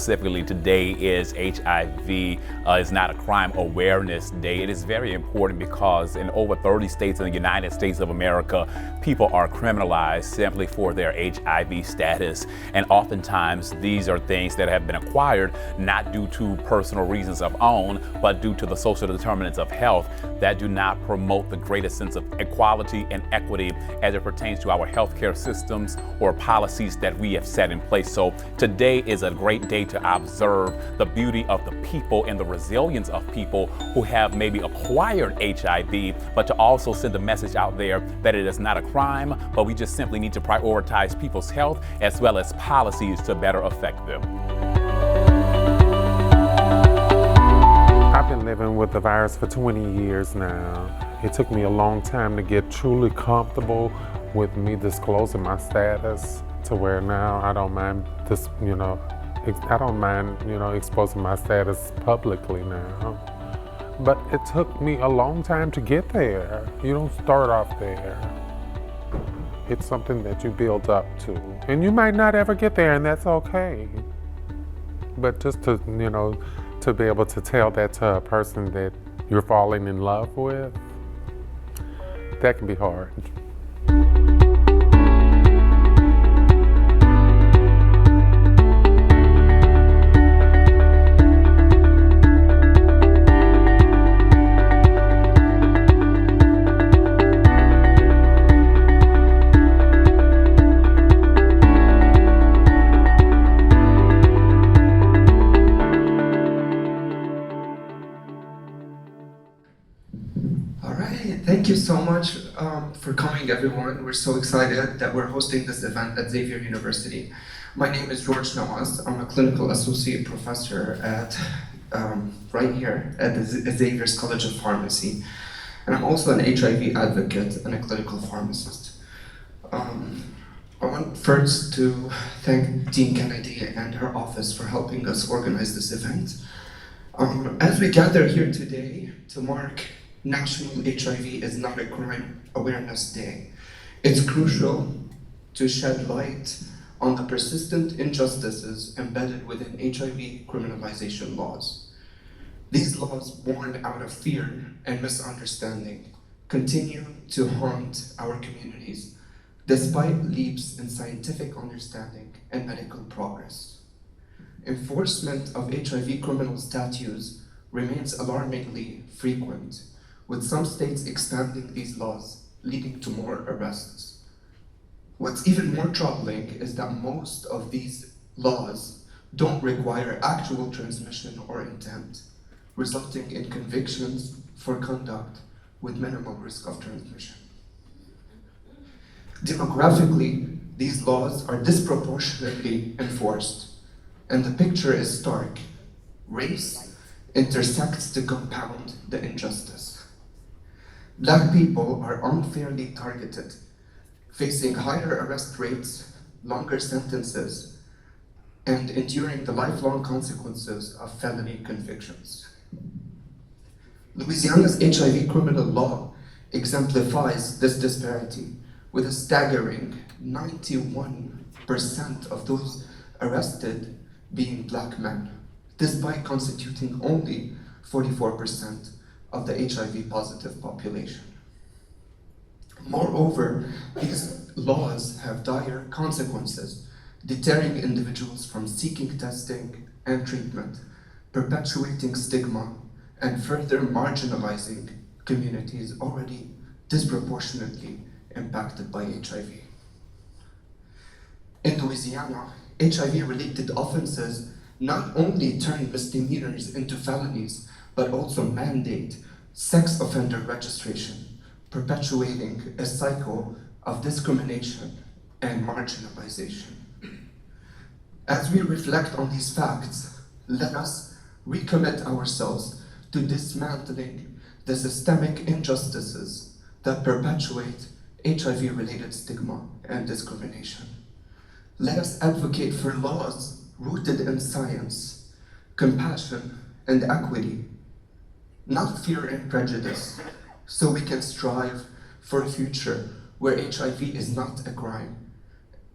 specifically today is HIV is not a crime awareness day. It is very important because in over 30 states in the United States of America, people are criminalized simply for their HIV status. And oftentimes these are things that have been acquired not due to personal reasons of own, but due to the social determinants of health that do not promote the greatest sense of equality and equity as it pertains to our healthcare systems or policies that we have set in place. So today is a great day to observe the beauty of the people and the resilience of people who have maybe acquired HIV, but to also send the message out there that it is not a crime, but we just simply need to prioritize people's health as well as policies to better affect them. I've been living with the virus for 20 years now. It took me a long time to get truly comfortable with me disclosing my status to where now I don't mind this, exposing my status publicly now. But it took me a long time to get there. You don't start off there. It's something that you build up to. And you might not ever get there, and that's okay. But just to be able to tell that to a person that you're falling in love with, that can be hard. Thank you so much for coming, everyone. We're so excited that we're hosting this event at Xavier University. My name is George Nawaz. I'm a clinical associate professor at right here at the Xavier's College of Pharmacy. And I'm also an HIV advocate and a clinical pharmacist. I want first to thank Dean Kennedy and her office for helping us organize this event. As we gather here today to mark National HIV is Not a Crime Awareness Day, it's crucial to shed light on the persistent injustices embedded within HIV criminalization laws. These laws, born out of fear and misunderstanding, continue to haunt our communities, despite leaps in scientific understanding and medical progress. Enforcement of HIV criminal statutes remains alarmingly frequent, with some states expanding these laws, leading to more arrests. What's even more troubling is that most of these laws don't require actual transmission or intent, resulting in convictions for conduct with minimal risk of transmission. Demographically, these laws are disproportionately enforced, and the picture is stark. Race intersects to compound the injustice. Black people are unfairly targeted, facing higher arrest rates, longer sentences, and enduring the lifelong consequences of felony convictions. Louisiana's HIV criminal law exemplifies this disparity, with a staggering 91% of those arrested being Black men, despite constituting only 44% of the HIV-positive population. Moreover, these laws have dire consequences, deterring individuals from seeking testing and treatment, perpetuating stigma, and further marginalizing communities already disproportionately impacted by HIV. In Louisiana, HIV-related offenses not only turn misdemeanors into felonies, but also mandate sex offender registration, perpetuating a cycle of discrimination and marginalization. As we reflect on these facts, let us recommit ourselves to dismantling the systemic injustices that perpetuate HIV-related stigma and discrimination. Let us advocate for laws rooted in science, compassion, and equity, not fear and prejudice, so we can strive for a future where HIV is not a crime,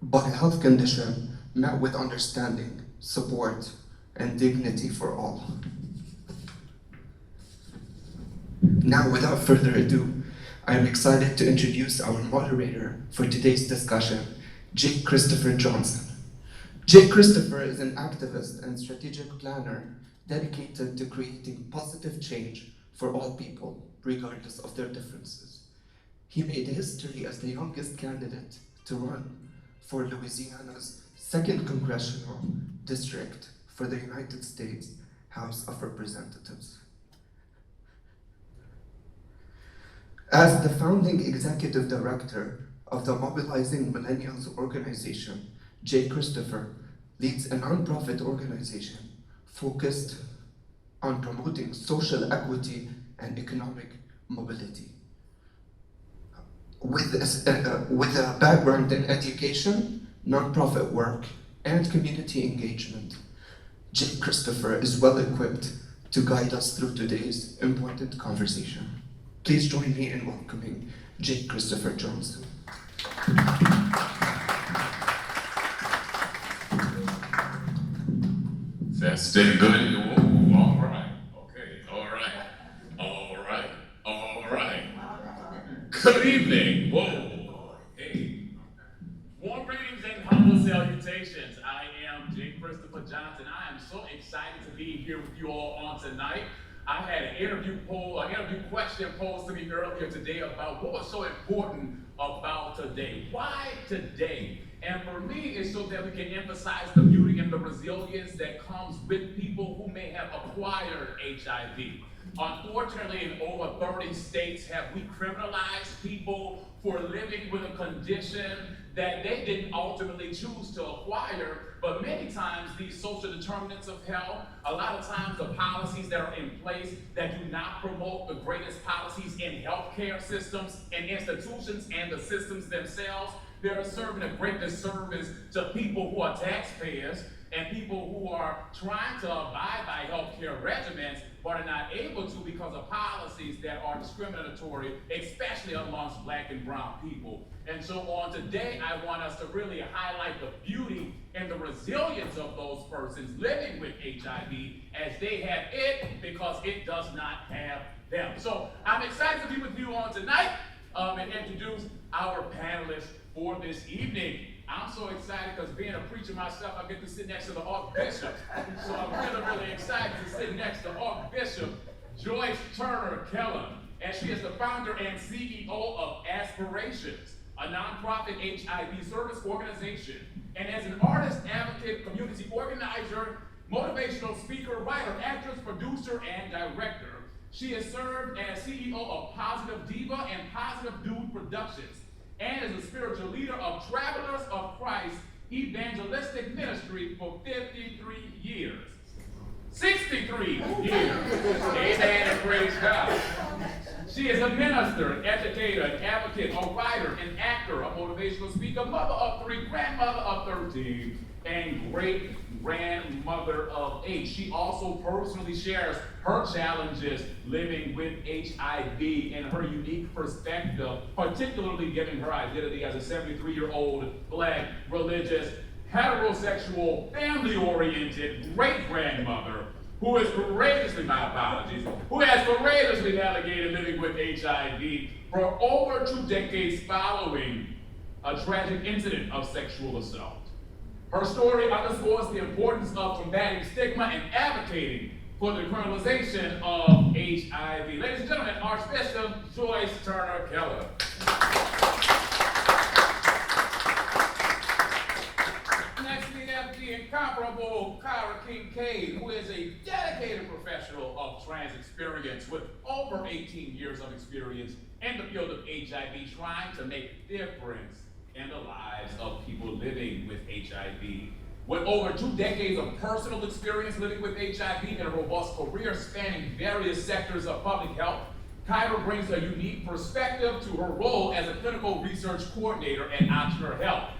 but a health condition met with understanding, support, and dignity for all. Now, without further ado, I am excited to introduce our moderator for today's discussion, J. Christopher Johnson. J. Christopher is an activist and strategic planner dedicated to creating positive change for all people, regardless of their differences. He made history as the youngest candidate to run for Louisiana's 2nd Congressional District for the United States House of Representatives. As the founding executive director of the Mobilizing Millennials organization, J. Christopher leads a nonprofit organization focused on promoting social equity and economic mobility. With a background in education, nonprofit work, and community engagement, J. Christopher is well equipped to guide us through today's important conversation. Please join me in welcoming J. Christopher Johnson. That's been good. Whoa, all right. Okay, all right. Good evening. Whoa. Hey. Warm greetings and humble salutations. I am J. Christopher Johnson. I am so excited to be here with you all on tonight. I had an interview question posed to me earlier today about what was so important about today. Why today? And for me, it's so that we can emphasize the beauty and the resilience that comes with people who may have acquired HIV. Unfortunately, in over 30 states have we criminalized people for living with a condition that they didn't ultimately choose to acquire, but many times these social determinants of health, a lot of times the policies that are in place that do not promote the greatest policies in healthcare systems and institutions and the systems themselves, they're serving a great disservice to people who are taxpayers and people who are trying to abide by healthcare regimens but are not able to because of policies that are discriminatory, especially amongst Black and brown people. And so on today, I want us to really highlight the beauty and the resilience of those persons living with HIV as they have it because it does not have them. So I'm excited to be with you on tonight and introduce our panelists for this evening. I'm so excited because being a preacher myself, I get to sit next to the Archbishop. So I'm really excited to sit next to Archbishop Joyce Turner Keller. And she is the founder and CEO of Aspirations, a nonprofit HIV service organization. And as an artist, advocate, community organizer, motivational speaker, writer, actress, producer, and director, she has served as CEO of Positive Diva and Positive Dude Productions, and is a spiritual leader of Travelers of Christ Evangelistic Ministry for 53 years. 63 years. Amen and praise God. She is a minister, an educator, an advocate, a writer, an actor, a motivational speaker, mother of 3, grandmother of 13, and great-grandmother of 8. She also personally shares her challenges living with HIV and her unique perspective, particularly given her identity as a 73-year-old Black, religious, heterosexual, family-oriented great-grandmother who is courageously, my apologies, who has courageously navigated living with HIV for over 2 decades following a tragic incident of sexual assault. Her story underscores the importance of combating stigma and advocating for the criminalization of HIV. Ladies and gentlemen, Archbishop Joyce Turner Keller. Next, we have the incomparable Kyra Kincaid, who is a dedicated professional of trans experience with over 18 years of experience in the field of HIV, trying to make a difference in the lives of people living with HIV. With over 2 decades of personal experience living with HIV and a robust career spanning various sectors of public health, Kyra brings a unique perspective to her role as a clinical research coordinator at Ochsner Health.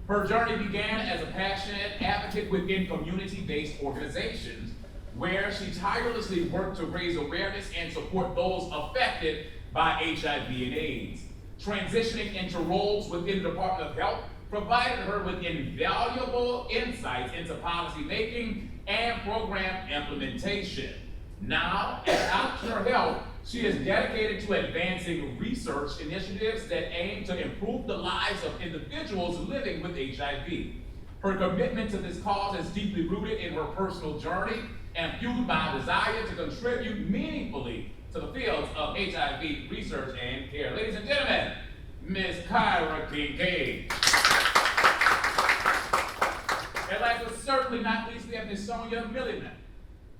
Her journey began as a passionate advocate within community-based organizations, where she tirelessly worked to raise awareness and support those affected by HIV and AIDS. Transitioning into roles within the Department of Health provided her with invaluable insights into policy making and program implementation. Now, at Optional Health, she is dedicated to advancing research initiatives that aim to improve the lives of individuals living with HIV. Her commitment to this cause is deeply rooted in her personal journey and fueled by a desire to contribute meaningfully to the fields of HIV research and care. Ladies and gentlemen, Ms. Kyra Kincaid. And last but certainly not least, we have Ms. Sonia Milliman.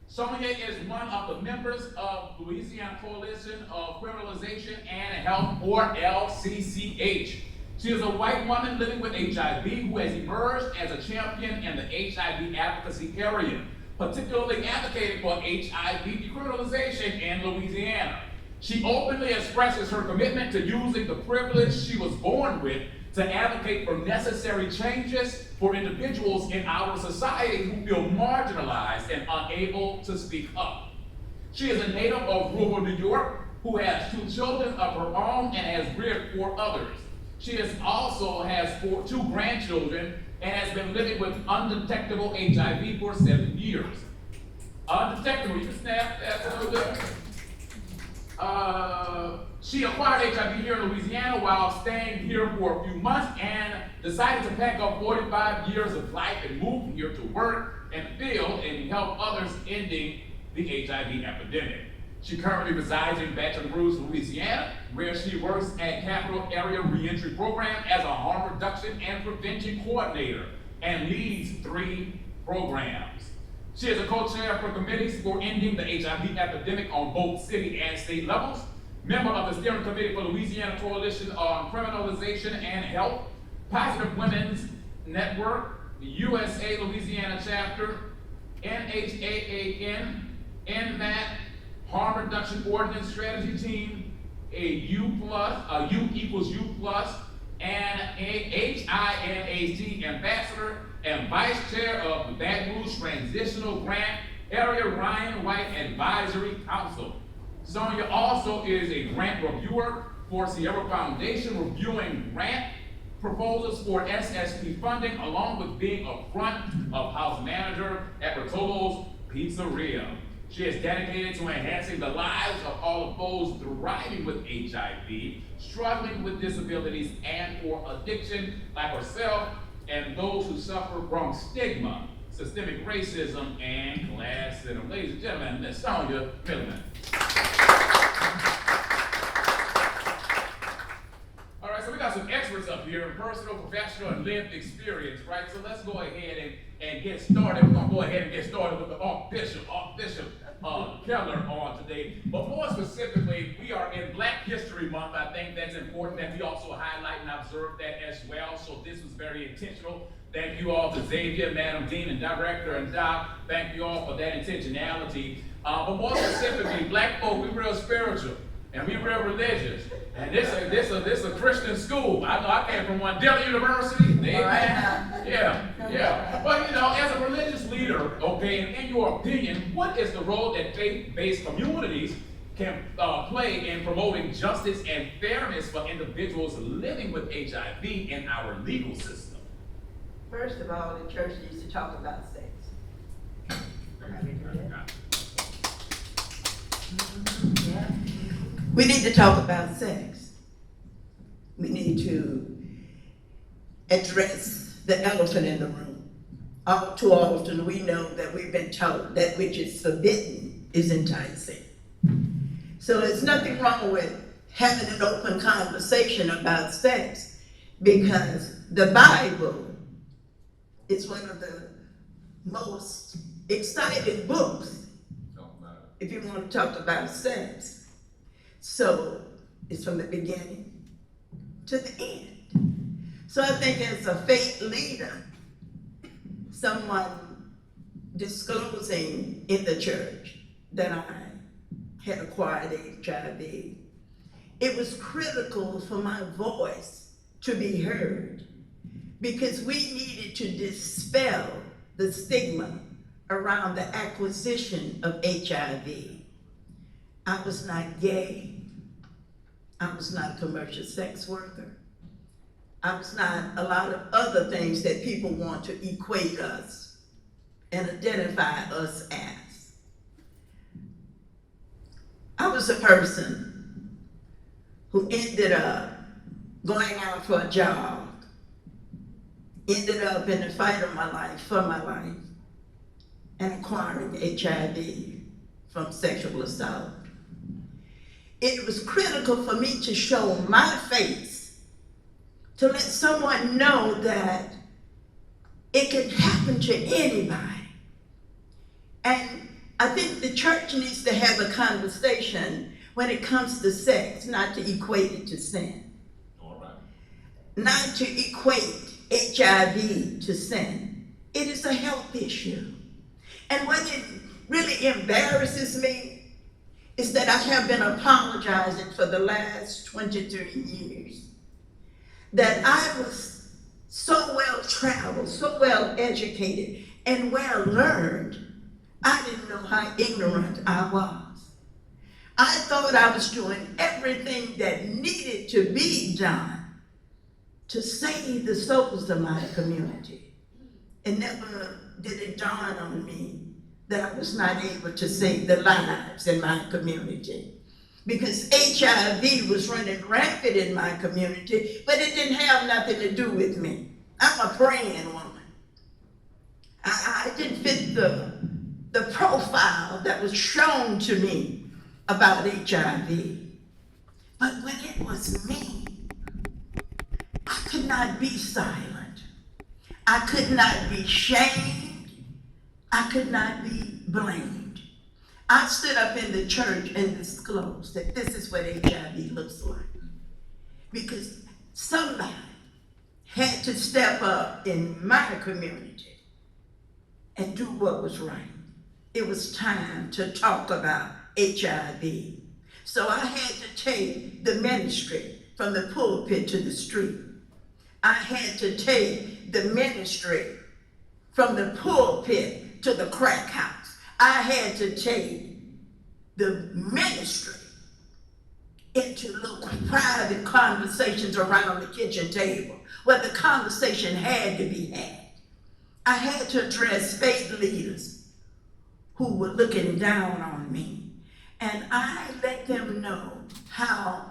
Sonia is one of the members of Louisiana Coalition of Criminalization and Health, or LCCH. She is a white woman living with HIV who has emerged as a champion in the HIV advocacy area, particularly advocating for HIV decriminalization in Louisiana. She openly expresses her commitment to using the privilege she was born with to advocate for necessary changes for individuals in our society who feel marginalized and unable to speak up. She is a native of rural New York who has 2 children of her own and has reared 4 others. She also has 2 grandchildren and has been living with undetectable HIV for 7 years. Undetectable, you can snap that a little bit. She acquired HIV here in Louisiana while staying here for a few months and decided to pack up 45 years of life and move here to work in the field and help others ending the HIV epidemic. She currently resides in Baton Rouge, Louisiana, where she works at Capital Area Reentry Program as a harm reduction and prevention coordinator and leads 3 programs. She is a co-chair for committees for ending the HIV epidemic on both city and state levels, member of the Steering Committee for Louisiana Coalition on Criminalization and Health, Positive Women's Network, USA Louisiana Chapter, NHAAN, NMAT, Harm Reduction Ordinance Strategy Team, a U equals U plus, and a HINAC Ambassador and Vice Chair of the Baton Rouge Transitional Grant Area Ryan White Advisory Council. Sonia also is a grant reviewer for Sierra Foundation, reviewing grant proposals for SSP funding, along with being a front of house manager at Rotolo's Pizzeria. She is dedicated to enhancing the lives of all of those thriving with HIV, struggling with disabilities and or addiction like herself, and those who suffer from stigma, systemic racism, and classism. Ladies and gentlemen, Ms. Sonia Milliman. All right, so we got some experts up here in personal, professional, and lived experience, right? So let's go ahead and get started. We're gonna go ahead and get started with the Archbishop Keller on today. But more specifically, we are in Black History Month. I think that's important that we also highlight and observe that as well. So this was very intentional. Thank you all to Xavier, Madam Dean, and Director, and Doc. Thank you all for that intentionality. But more specifically, Black folk, we real spiritual and we real religious. And this a Christian school. I know I came from one, Dillon University. Amen. Yeah. But as a religious leader, okay, and in your opinion, what is the role that faith-based communities can play in promoting justice and fairness for individuals living with HIV in our legal system? First of all, the church needs to talk about sex. We need to talk about sex. We need to address the elephant in the room. All too often we know that we've been taught that which is forbidden is enticing. So there's nothing wrong with having an open conversation about sex, because the Bible is one of the most exciting books if you want to talk about sex. So it's from the beginning to the end. So I think as a faith leader, someone disclosing in the church that I had acquired HIV, it was critical for my voice to be heard, because we needed to dispel the stigma around the acquisition of HIV. I was not gay. I was not a commercial sex worker. I was not a lot of other things that people want to equate us. and identify us as. I was a person who ended up going out for a job, ended up in the fight of my life, for my life, and acquiring HIV from sexual assault. It was critical for me to show my face, to let someone know that it can happen to anybody. And I think the church needs to have a conversation when it comes to sex, not to equate it to sin. All right. Not to equate HIV to sin. It is a health issue. And what it really embarrasses me is that I have been apologizing for the last 23 years. That I was so well traveled, so well educated, and well learned, I didn't know how ignorant I was. I thought I was doing everything that needed to be done to save the souls of my community. It never did it dawn on me that I was not able to save the lives in my community. Because HIV was running rampant in my community, but it didn't have nothing to do with me. I'm a praying woman. I didn't fit the profile that was shown to me about HIV. But when it was me, I could not be silent. I could not be shamed. I could not be blamed. I stood up in the church and disclosed that this is what HIV looks like. Because somebody had to step up in my community and do what was right. It was time to talk about HIV. So I had to take the ministry from the pulpit to the street. I had to take the ministry from the pulpit to the crack house. I had to take the ministry into little private conversations around the kitchen table where the conversation had to be had. I had to address faith leaders who were looking down on me. And I let them know how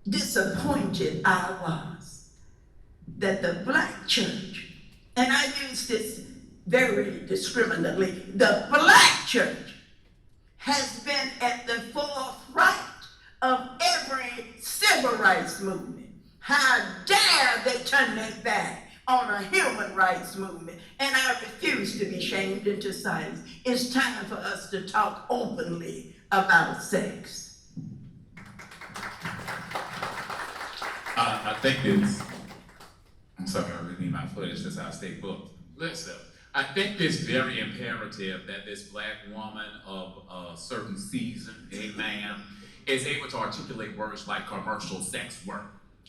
disappointed I was that the Black church, and I use this very discriminately, the Black church has been at the forefront of every civil rights movement. How dare they turn their back on a human rights movement? And I refuse to be shamed into silence. It's time for us to talk openly about sex. I think it's, I'm sorry, I really need my footage since I stay booked. Listen, I think it's very imperative that this Black woman of a certain season, amen, is able to articulate words like commercial sex work.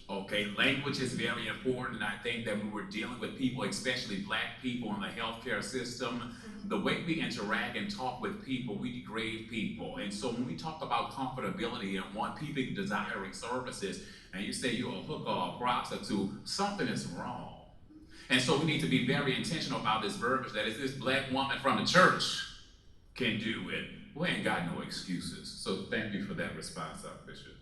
Okay, language is very important, and I think that when we're dealing with people, especially Black people in the healthcare system, the way we interact and talk with people, we degrade people. And so when we talk about comfortability and want people desiring services, and you say you're a hooker or a prostitute, something is wrong. And so we need to be very intentional about this verbiage, that if this Black woman from the church can do it, we ain't got no excuses. So thank you for that response, Bishop.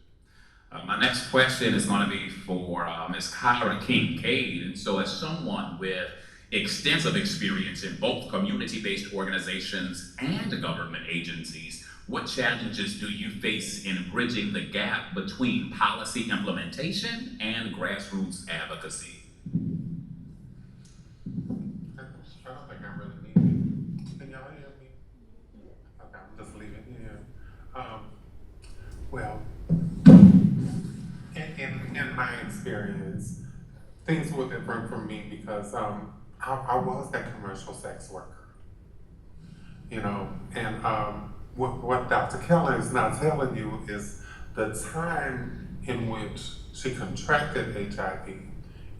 My next question is going to be for Ms. Kyra Kincaid. And so as someone with extensive experience in both community-based organizations and government agencies, what challenges do you face in bridging the gap between policy implementation and grassroots advocacy? I don't think I really need it. Can y'all hear me? Okay, I'm just leaving here. Well, in my experience, things were different for me because I was that commercial sex worker, you know, and what Dr. Keller is not telling you is the time in which she contracted HIV.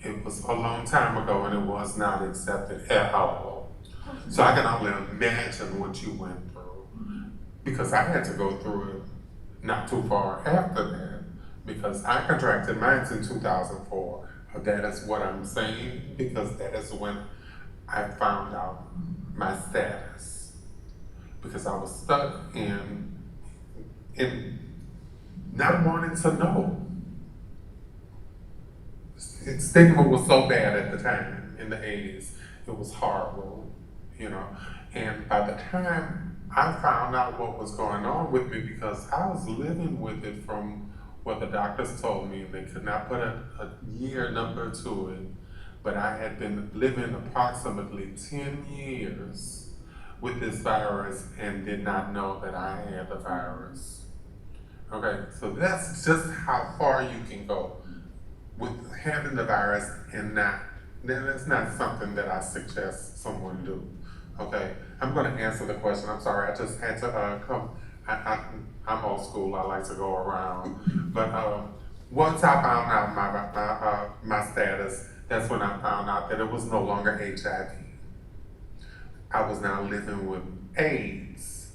It was a long time ago and it was not accepted at all. So I can only imagine what you went through, because I had to go through it not too far after that, because I contracted mine in 2004. That is what I'm saying, because that is when I found out my status because I was stuck in not wanting to know. Stigma was so bad at the time in the 80s. It was horrible, you know. And by the time I found out what was going on with me, because I was living with it from what the doctors told me, and they could not put a year number to it, but I had been living approximately 10 years with this virus and did not know that I had the virus. Okay, so that's just how far you can go with having the virus and that's not something that I suggest someone do. Okay, I'm going to answer the question. I'm sorry, I just had to come. I'm old school. I like to go around. But once I found out my status, that's when I found out that it was no longer HIV. I was now living with AIDS,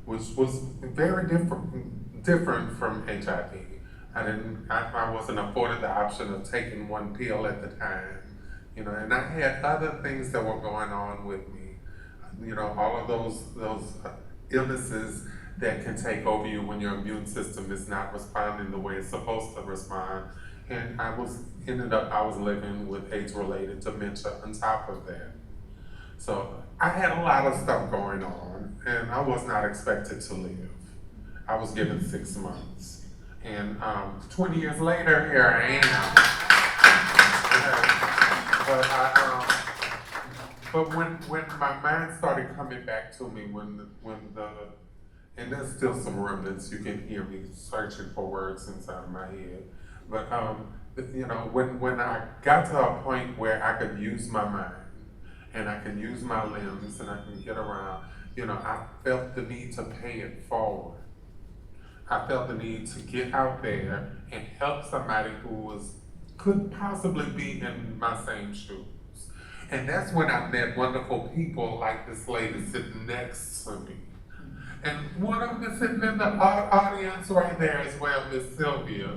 which was very different from HIV. I wasn't afforded the option of taking one pill at the time, you know, and I had other things that were going on with me, you know, all of those illnesses that can take over you when your immune system is not responding the way it's supposed to respond. And I was living with AIDS-related dementia on top of that. So I had a lot of stuff going on, and I was not expected to live. I was given 6 months. And 20 years later, here I am. But when my mind started coming back to me, and there's still some remnants, you can hear me searching for words inside my head. But you know, when I got to a point where I could use my mind and I can use my limbs and I can get around, you know, I felt the need to pay it forward. I felt the need to get out there and help somebody who could possibly be in my same shoes. And that's when I met wonderful people like this lady sitting next to me. And one of them is sitting in the audience right there as well, Miss Xavier,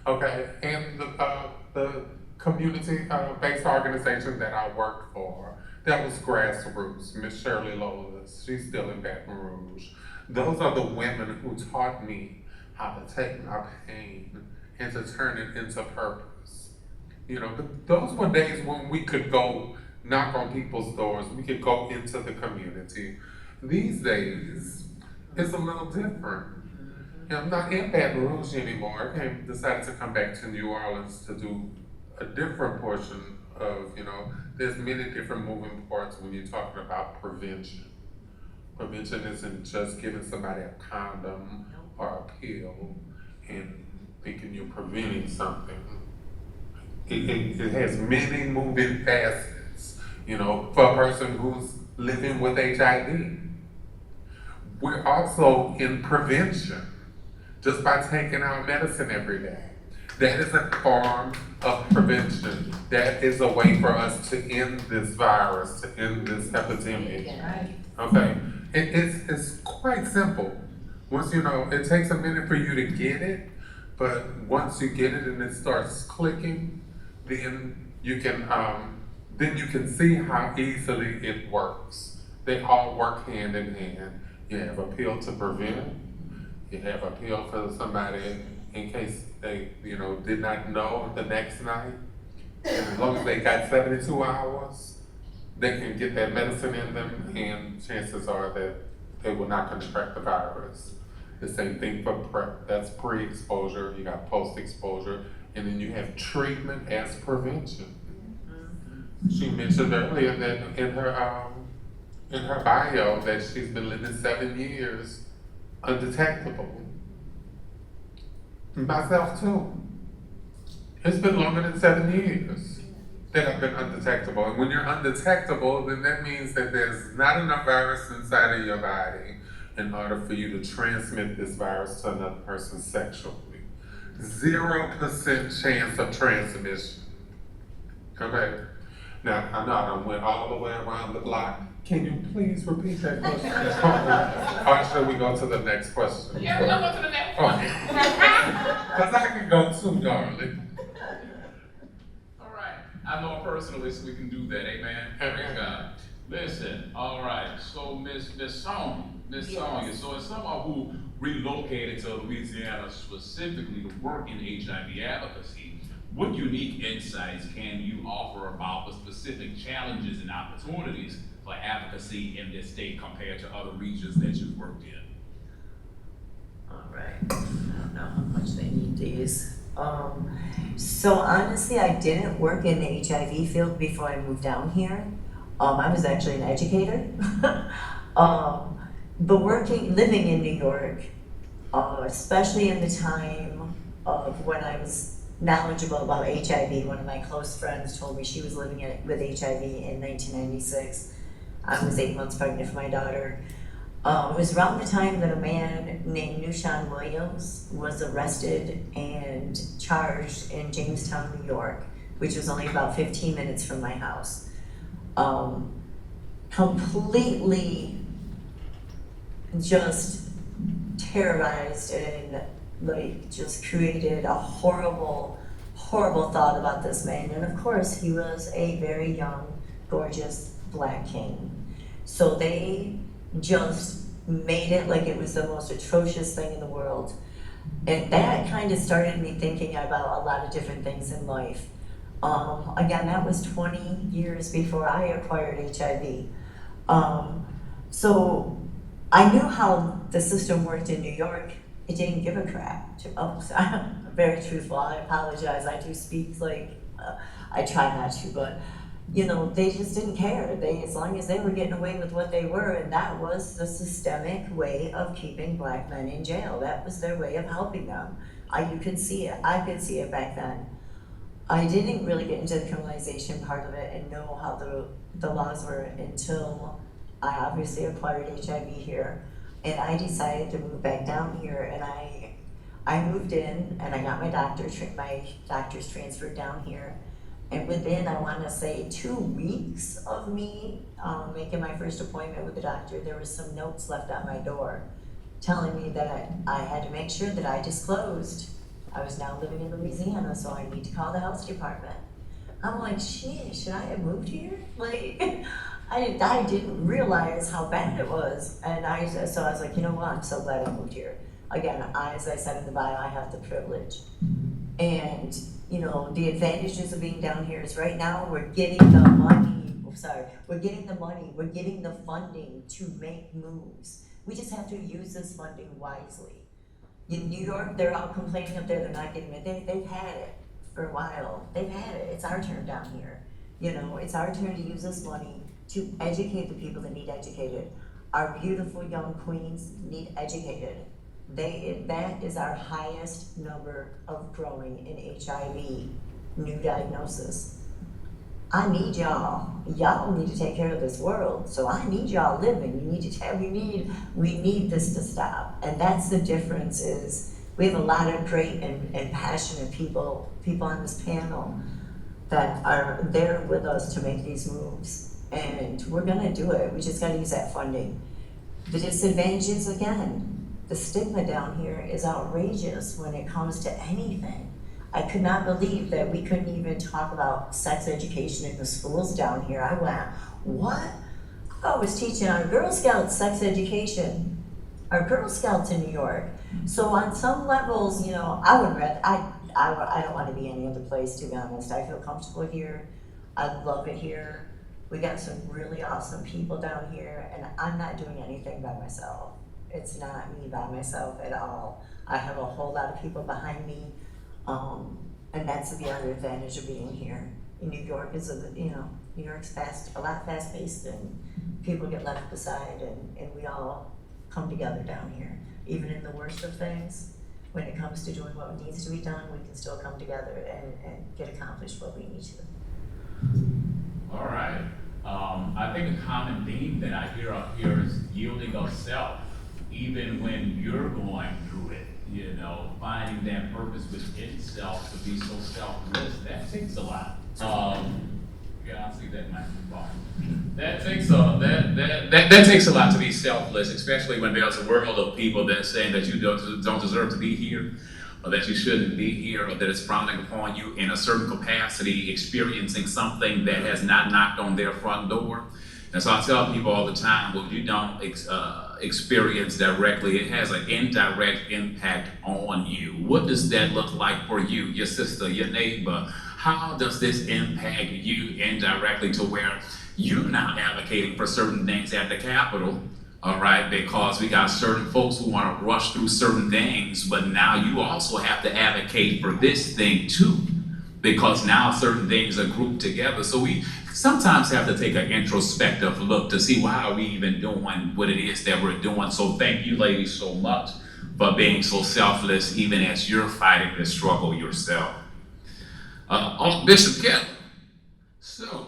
okay? And the community-based organization that I worked for, that was Grassroots, Miss Shirley Lolas, she's still in Baton Rouge. Those are the women who taught me how to take my pain and to turn it into purpose. You know, those were days when we could go knock on people's doors, we could go into the community. These days, it's a little different. And I'm not in Baton Rouge anymore. I decided to come back to New Orleans to do a different portion of, you know, there's many different moving parts when you're talking about prevention. Prevention isn't just giving somebody a condom or a pill and thinking you're preventing something. It has many moving facets, you know, for a person who's living with HIV. We're also in prevention just by taking our medicine every day. That is a form of prevention. That is a way for us to end this virus, to end this epidemic. Okay? It's quite simple. Once you know, it takes a minute for you to get it, but once you get it and it starts clicking, then you can see how easily it works. They all work hand in hand. You have a pill to prevent. You have a pill for somebody in case they, you know, did not know the next night. And as long as they got 72 hours, they can get that medicine in them, and chances are that they will not contract the virus. The same thing for PrEP. That's pre-exposure. You got post-exposure, and then you have treatment as prevention. She mentioned earlier that in her bio that she's been living 7 years undetectable. Myself too. It's been longer than 7 years that I've been undetectable. And when you're undetectable, then that means that there's not enough virus inside of your body in order for you to transmit this virus to another person sexually. 0% chance of transmission. Okay? Now, I know I done went all the way around the block. Can you please repeat that question? Or should we go to the next question? Yeah, we'll go to the next one. Because I can go too, darling. All right. I know personally, so we can do that. Amen. Praise God. Listen, all right. So Miss Sonia, Sonia. So as someone who relocated to Louisiana specifically to work in HIV advocacy, what unique insights can you offer about the specific challenges and opportunities for advocacy in this state compared to other regions that you've worked in? All right. I don't know how much they need these. So honestly, I didn't work in the HIV field before I moved down here. I was actually an educator. But living in New York, especially in the time of when I was knowledgeable about HIV, one of my close friends told me she was living with HIV in 1996. I was 8 months pregnant for my daughter. It was around the time that a man named Nushan Williams was arrested and charged in Jamestown, New York, which was only about 15 minutes from my house. Completely just terrorized and like just created a horrible thought about this man. And of course, he was a very young, gorgeous black king. So they just made it like it was the most atrocious thing in the world. And that kind of started me thinking about a lot of different things in life. Again, that was 20 years before I acquired HIV. So I knew how the system worked in New York. It didn't give a crap. I'm very truthful. I apologize. I do speak like, I try not to, but you know, they just didn't care. As long as they were getting away with what they were, and that was the systemic way of keeping black men in jail. That was their way of helping them. You could see it. I could see it back then. I didn't really get into the criminalization part of it and know how the laws were until I obviously acquired HIV here. And I decided to move back down here, and I moved in and I got my doctor's transferred down here. And within, I want to say, 2 weeks of me making my first appointment with the doctor, there was some notes left on my door telling me that I had to make sure that I disclosed I was now living in Louisiana, so I need to call the health department. I'm like, shit, should I have moved here? Like, I didn't realize how bad it was. And so I was like, you know what, I'm so glad I moved here. Again, as I said in the bio, I have the privilege. And you know, the advantages of being down here is right now we're getting the money, we're getting the funding to make moves. We just have to use this funding wisely. In New York, they're all complaining up there, they're not getting it. They've had it for a while. They've had it. It's our turn down here. You know, it's our turn to use this money to educate the people that need educated. Our beautiful young queens need educated. That is our highest number of growing in HIV, new diagnosis. I need y'all. Y'all need to take care of this world. So I need y'all living. We need this to stop. And that's the difference is we have a lot of great and passionate people on this panel that are there with us to make these moves. And we're gonna do it. We just gotta use that funding. The disadvantages, again, the stigma down here is outrageous when it comes to anything. I could not believe that we couldn't even talk about sex education in the schools down here. I went, what? I was teaching our Girl Scouts sex education, our Girl Scouts in New York. So on some levels, you know, I don't want to be any other place, to be honest. I feel comfortable here. I love it here. We got some really awesome people down here, and I'm not doing anything by myself. It's not me by myself at all. I have a whole lot of people behind me, and that's the other advantage of being here. New York is, New York's a lot fast-paced, and people get left beside, and we all come together down here. Even in the worst of things, when it comes to doing what needs to be done, we can still come together and get accomplished what we need to. All right. I think a common theme that I hear up here is yielding of self, even when you're going through it, you know, finding that purpose within self to be so selfless, that takes a lot. Yeah, I see that microphone. That takes a lot to be selfless, especially when there's a world of people that are saying that you don't deserve to be here, or that you shouldn't be here, or that it's frowning upon you in a certain capacity, experiencing something that has not knocked on their front door. And so I tell people all the time, well, you don't experience directly, it has an indirect impact on you. What does that look like for you, your sister, your neighbor? How does this impact you indirectly to where you're now advocating for certain things at the Capitol? All right, because we got certain folks who want to rush through certain things, but now you also have to advocate for this thing too, because now certain things are grouped together. So we sometimes have to take an introspective look to see why are we even doing what it is that we're doing. So thank you, ladies, so much for being so selfless, even as you're fighting this struggle yourself. Bishop Kemp, so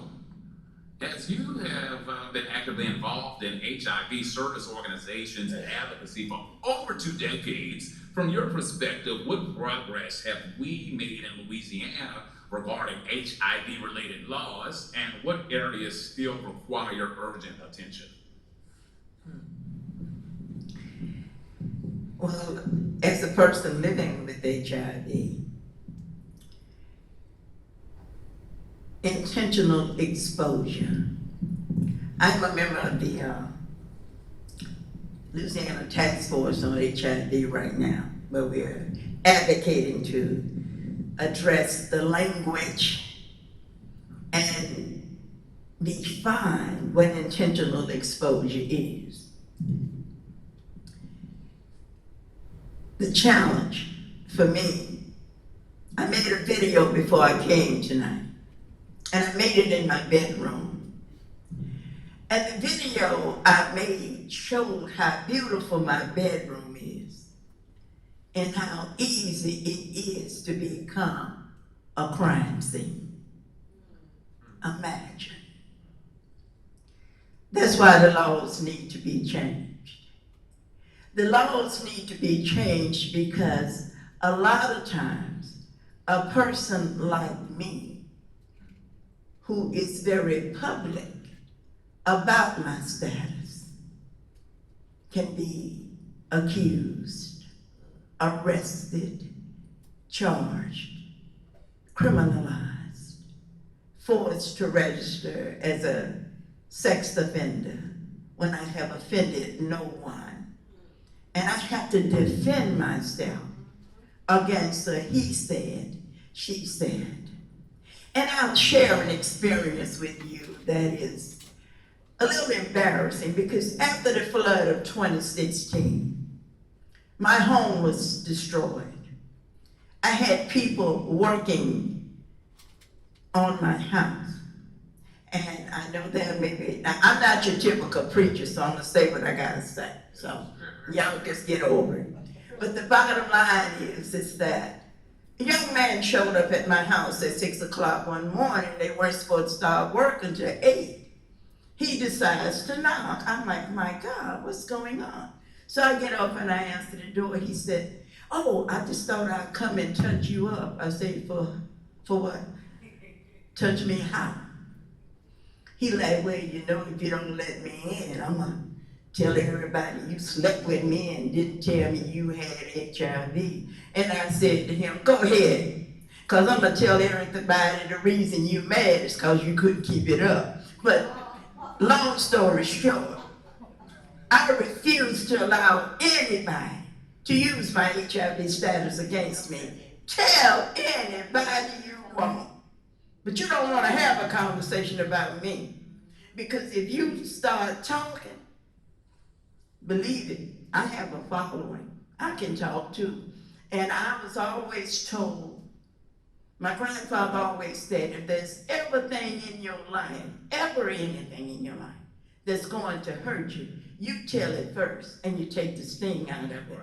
as you have been actively involved in HIV service organizations and advocacy for over 2 decades, from your perspective, what progress have we made in Louisiana regarding HIV-related laws, and what areas still require urgent attention? Well, as a person living with HIV, intentional exposure. I'm a member of the Louisiana Task Force on HIV right now, where we're advocating to address the language and define what intentional exposure is. The challenge for me, I made a video before I came tonight, and I made it in my bedroom. And the video I made showed how beautiful my bedroom is and how easy it is to become a crime scene. Imagine. That's why the laws need to be changed. The laws need to be changed because a lot of times a person like me, who is very public about my status, can be accused, arrested, charged, criminalized, forced to register as a sex offender when I have offended no one. And I have to defend myself against a he said, she said. And I'll share an experience with you that is a little embarrassing, because after the flood of 2016, my home was destroyed. I had people working on my house. And I know that maybe, now I'm not your typical preacher, so I'm gonna say what I gotta say. So y'all just get over it. But the bottom line is that a young man showed up at my house at 6 o'clock one morning. They weren't supposed to start work until 8. He decides to knock. I'm like, my God, what's going on? So I get up and I answer the door. He said, oh, I just thought I'd come and touch you up. I said, for what? Touch me how? He like, well, you know, if you don't let me in, I'm gonna tell everybody you slept with me and didn't tell me you had HIV. And I said to him, go ahead, because I'm gonna tell everybody the reason you mad is because you couldn't keep it up. But long story short, I refuse to allow anybody to use my HIV status against me. Tell anybody you want. But you don't want to have a conversation about me. Because if you start talking, believe it, I have a following. I can talk too. And I was always told, my grandfather always said, if there's anything in your life, ever anything in your life that's going to hurt you, you tell it first and you take the sting out of it.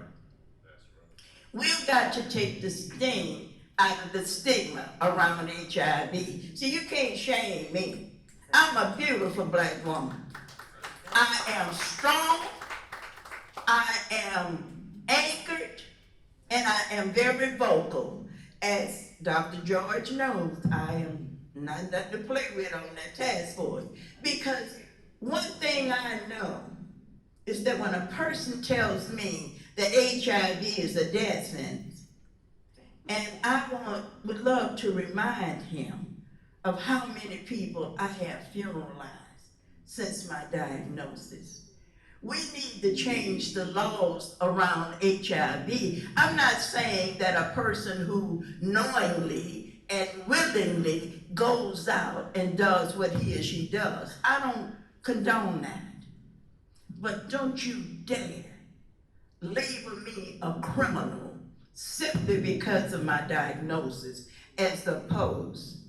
We've got to take the sting out of the stigma around HIV. See, you can't shame me. I'm a beautiful black woman. I am strong, I am anchored, and I am very vocal. As Dr. George knows, I am not nothing to play with on that task force. Because one thing I know is that when a person tells me that HIV is a death sentence, and I would love to remind him of how many people I have funeralized since my diagnosis. We need to change the laws around HIV. I'm not saying that a person who knowingly and willingly goes out and does what he or she does. I don't condone that. But don't you dare label me a criminal simply because of my diagnosis as opposed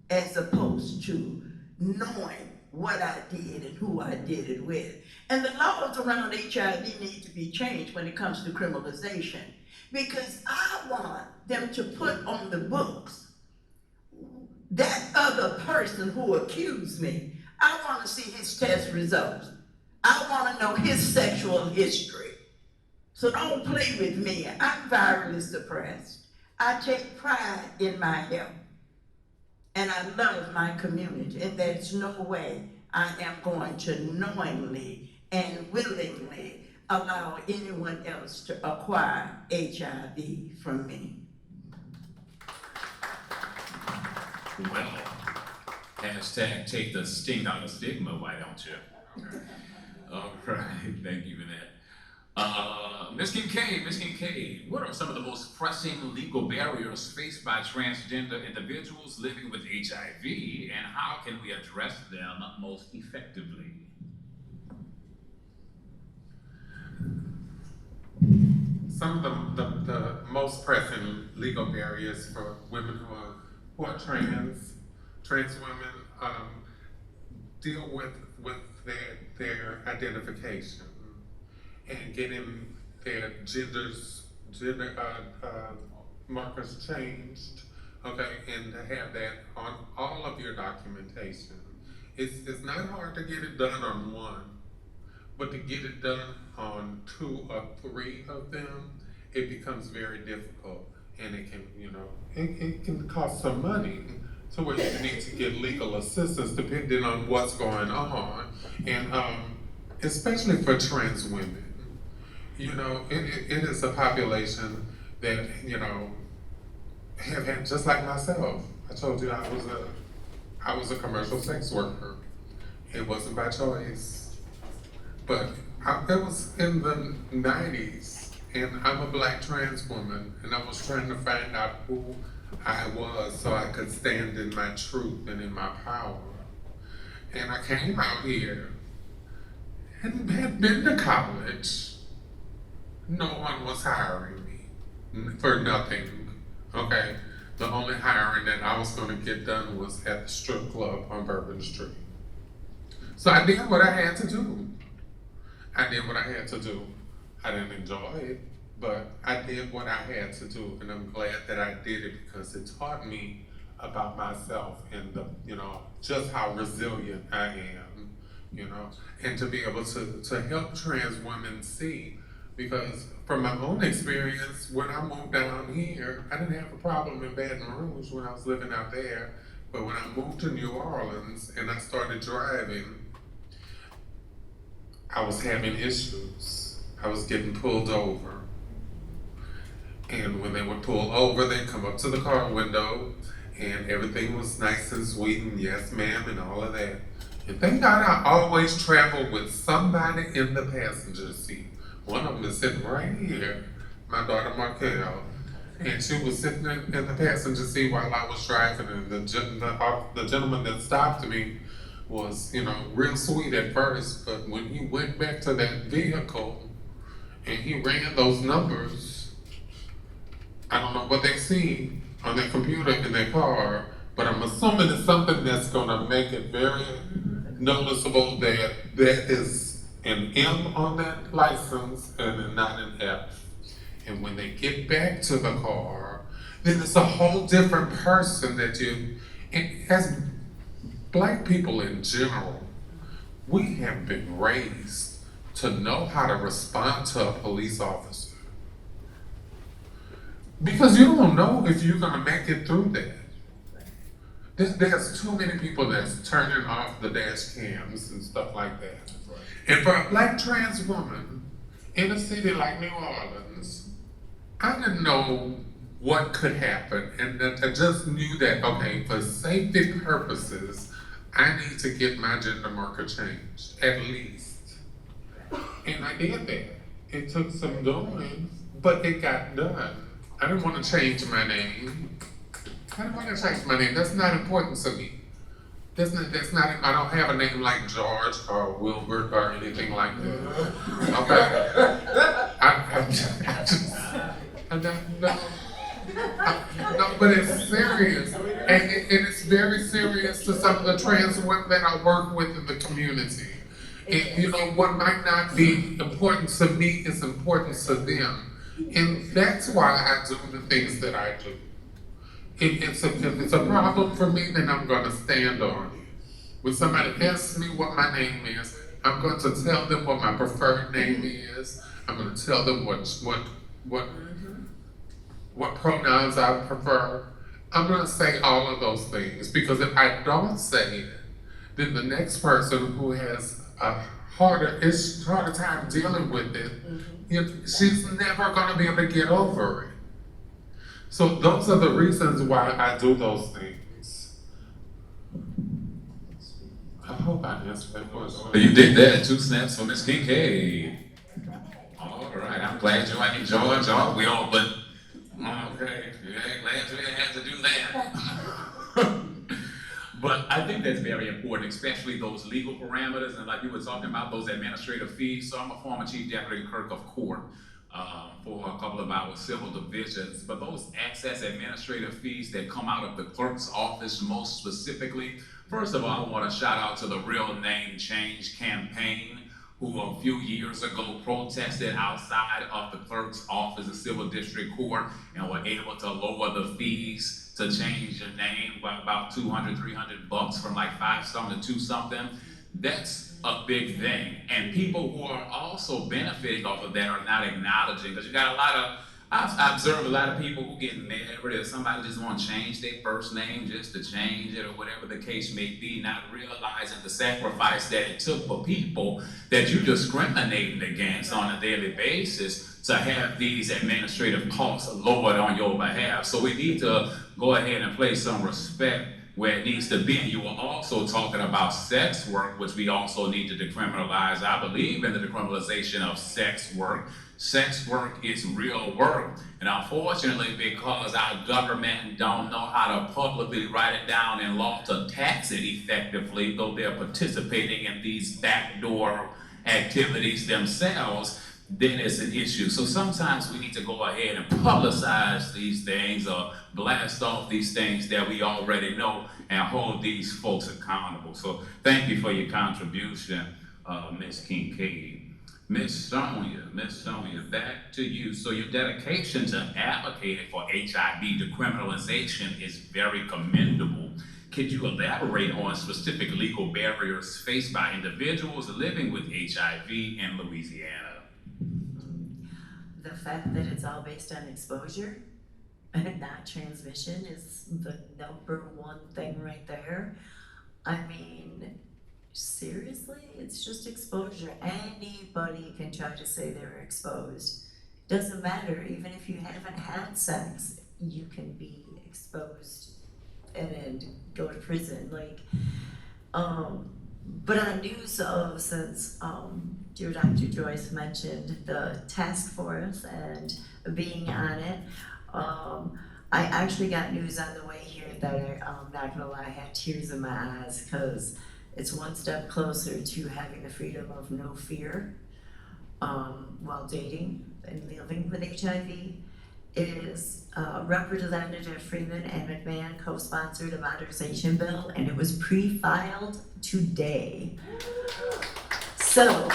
to knowing what I did and who I did it with. And the laws around HIV need to be changed when it comes to criminalization, because I want them to put on the books that other person who accused me. I want to see his test results. I want to know his sexual history. So don't play with me. I'm virally suppressed. I take pride in my health. And I love my community. And there's no way I am going to knowingly and willingly allow anyone else to acquire HIV from me. Well, hashtag take the sting out of stigma, why don't you? All right, thank you for that. Ms. Kincaid, what are some of the most pressing legal barriers faced by transgender individuals living with HIV, and how can we address them most effectively? Some of the most pressing legal barriers for women who are trans women deal with their identification and getting their gender markers changed, okay, and to have that on all of your documentation. It's not hard to get it done on one, but to get it done on 2 or 3 of them, it becomes very difficult, and it can, it can cost some money to where you need to get legal assistance depending on what's going on, and especially for trans women. It is a population that, have had, just like myself. I told you I was a commercial sex worker. It wasn't by choice, but it was in the 90s, and I'm a Black trans woman, and I was trying to find out who I was so I could stand in my truth and in my power. And I came out here and had been to college. No one was hiring me for nothing, okay? The only hiring that I was gonna get done was at the strip club on Bourbon Street. So I did what I had to do. I didn't enjoy it, but I did what I had to do, and I'm glad that I did it because it taught me about myself and just how resilient I am, and to be able to help trans women see. Because from my own experience, when I moved down here, I didn't have a problem in Baton Rouge when I was living out there. But when I moved to New Orleans and I started driving, I was having issues. I was getting pulled over. And when they would pull over, they'd come up to the car window and everything was nice and sweet and yes ma'am and all of that. And thank God I always traveled with somebody in the passenger seat. One of them is sitting right here, my daughter Markel, and she was sitting in the passenger seat while I was driving, and the gentleman that stopped me was, real sweet at first, but when he went back to that vehicle and he ran those numbers, I don't know what they see on their computer in their car, but I'm assuming it's something that's gonna make it very noticeable that there is an M on that license and not an F. And when they get back to the car, then it's a whole different person and as Black people in general, we have been raised to know how to respond to a police officer. Because you don't know if you're gonna make it through that. There's too many people that's turning off the dash cams and stuff like that. And for a Black trans woman in a city like New Orleans, I didn't know what could happen. And I just knew that, okay, for safety purposes, I need to get my gender marker changed, at least. And I did that. It took some doing, but it got done. I didn't want to change my name. I didn't want to change my name. That's not important to me. That's not, I don't have a name like George or Wilbert or anything like that. Okay? I don't know. No, but it's serious. And it's very serious to some of the trans women that I work with in the community. And you know, what might not be important to me is important to them. And that's why I do the things that I do. If it's a problem for me, then I'm gonna stand on it. When somebody asks me what my name is, I'm going to tell them what my preferred name is. I'm gonna tell them what pronouns I prefer. I'm gonna say all of those things, because if I don't say it, then the next person who has a harder time dealing with it, she's never gonna be able to get over it. So those are the reasons why I do those things. I hope I answered that question. You did that. 2 snaps for Miss Kincaid. All right, I'm glad you ain't George. We all, but okay, yeah, glad you didn't have to do that. But I think that's very important, especially those legal parameters, and like you were talking about, those administrative fees. So I'm a former chief deputy clerk of court for a couple of our civil divisions, but those excess administrative fees that come out of the clerk's office most specifically, first of all, I want to shout out to the Real Name Change campaign, who a few years ago protested outside of the clerk's office, the civil district court, and were able to lower the fees to change your name by about $200, $300 from like 5 something to 2 something. That's a big thing. And people who are also benefiting off of that are not acknowledging, because you got a lot of, I observe a lot of people who get married, or somebody just want to change their first name just to change it, or whatever the case may be, not realizing the sacrifice that it took for people that you're discriminating against on a daily basis to have these administrative costs lowered on your behalf. So we need to go ahead and place some respect where it needs to be. And you were also talking about sex work, which we also need to decriminalize. I believe in the decriminalization of sex work. Sex work is real work. And unfortunately, because our government don't know how to publicly write it down in law to tax it effectively, though they're participating in these backdoor activities themselves, then it's an issue. So sometimes we need to go ahead and publicize these things or blast off these things that we already know and hold these folks accountable. So thank you for your contribution, Ms. Kincaid. Ms. Sonia, back to you. So your dedication to advocating for HIV decriminalization is very commendable. Could you elaborate on specific legal barriers faced by individuals living with HIV in Louisiana? The fact that it's all based on exposure and not transmission is the #1 thing right there. I mean, seriously, it's just exposure. Anybody can try to say they're exposed. Doesn't matter, even if you haven't had sex, you can be exposed and go to prison. But on news of, since dear Dr. Joyce mentioned the task force and being on it, I actually got news on the way here that I'm not gonna lie, I had tears in my eyes, because it's one step closer to having the freedom of no fear while dating and living with HIV. It is Representative Freeman and McMahon co-sponsored a modernization bill, and it was pre-filed today. So,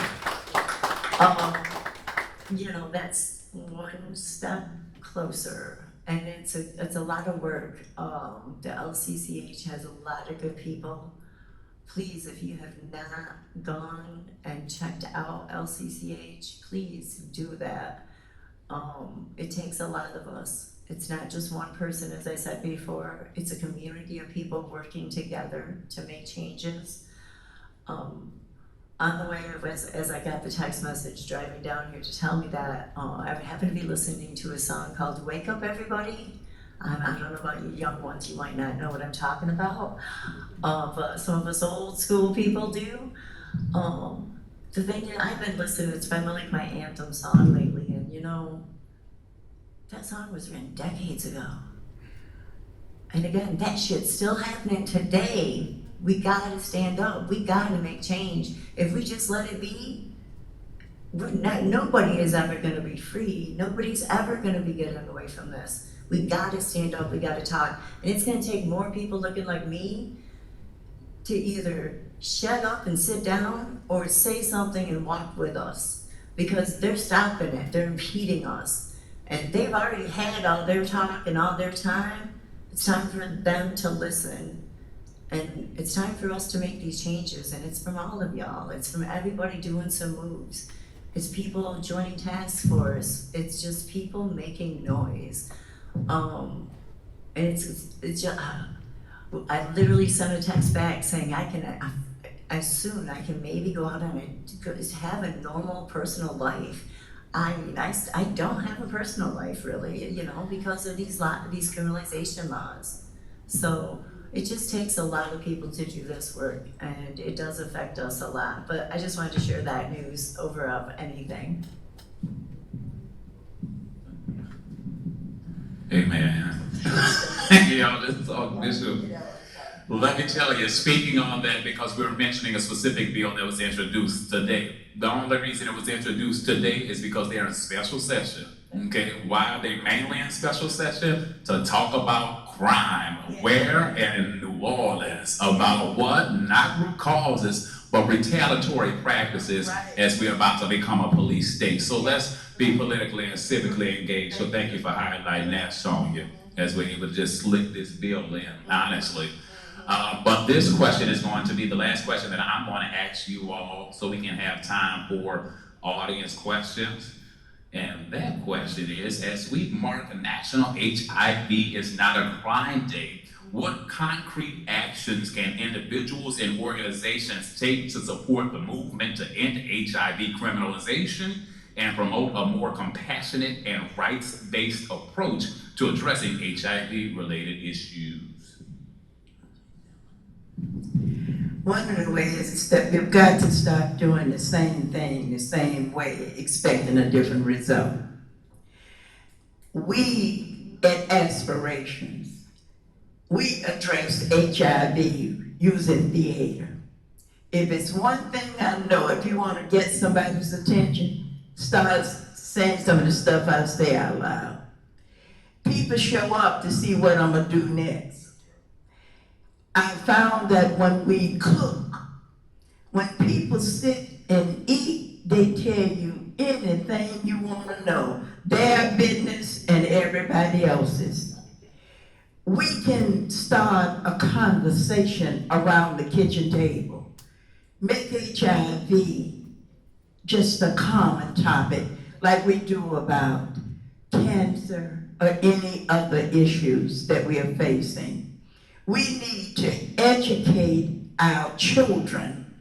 that's one step closer, and it's a lot of work. The LCCH has a lot of good people. Please, if you have not gone and checked out LCCH, please do that. It takes a lot of us. It's not just one person, as I said before. It's a community of people working together to make changes. On the way, as I got the text message driving down here to tell me that, I happened to be listening to a song called Wake Up Everybody. I don't know about you young ones, you might not know what I'm talking about, but some of us old school people do. The thing is, I've been listening, it's been like my anthem song lately, and you know, that song was written decades ago. And again, that shit's still happening today. We gotta stand up, we gotta make change. If we just let it be, nobody is ever gonna be free. Nobody's ever gonna be getting away from this. We gotta stand up, we gotta talk. And it's gonna take more people looking like me to either shut up and sit down or say something and walk with us. Because they're stopping it, they're impeding us. And they've already had all their talk and all their time. It's time for them to listen. And it's time for us to make these changes. And it's from all of y'all. It's from everybody doing some moves. It's people joining task force. It's just people making noise. And it's just, I literally sent a text back saying I can maybe go out and have a normal personal life. I mean, I don't have a personal life really, you know, because of these criminalization laws. So it just takes a lot of people to do this work, and it does affect us a lot. But I just wanted to share that news over of anything. Amen. Y'all, let's talk, Bishop. Let me tell you, speaking on that, because we're mentioning a specific bill that was introduced today. The only reason it was introduced today is because they're in special session. Okay, why are they mainly in special session? To talk about crime. Where? And in New Orleans. About what? Not root causes, but retaliatory practices as we're about to become a police state. So let's be politically and civically engaged. So thank you for highlighting that, Sonia, as we're able to just slip this bill in, honestly. But this question is going to be the last question that I'm going to ask you all so we can have time for audience questions. And that question is, as we mark National HIV is Not a Crime Day, what concrete actions can individuals and organizations take to support the movement to end HIV criminalization and promote a more compassionate and rights-based approach to addressing HIV-related issues? One of the ways is that we've got to stop doing the same thing the same way, expecting a different result. We, at Aspirations, we address HIV using theater. If it's one thing I know, if you want to get somebody's attention, start saying some of the stuff I say out loud. People show up to see what I'm gonna do next. I found that when we cook, when people sit and eat, they tell you anything you want to know, their business and everybody else's. We can start a conversation around the kitchen table. Make HIV just a common topic, like we do about cancer or any other issues that we are facing. We need to educate our children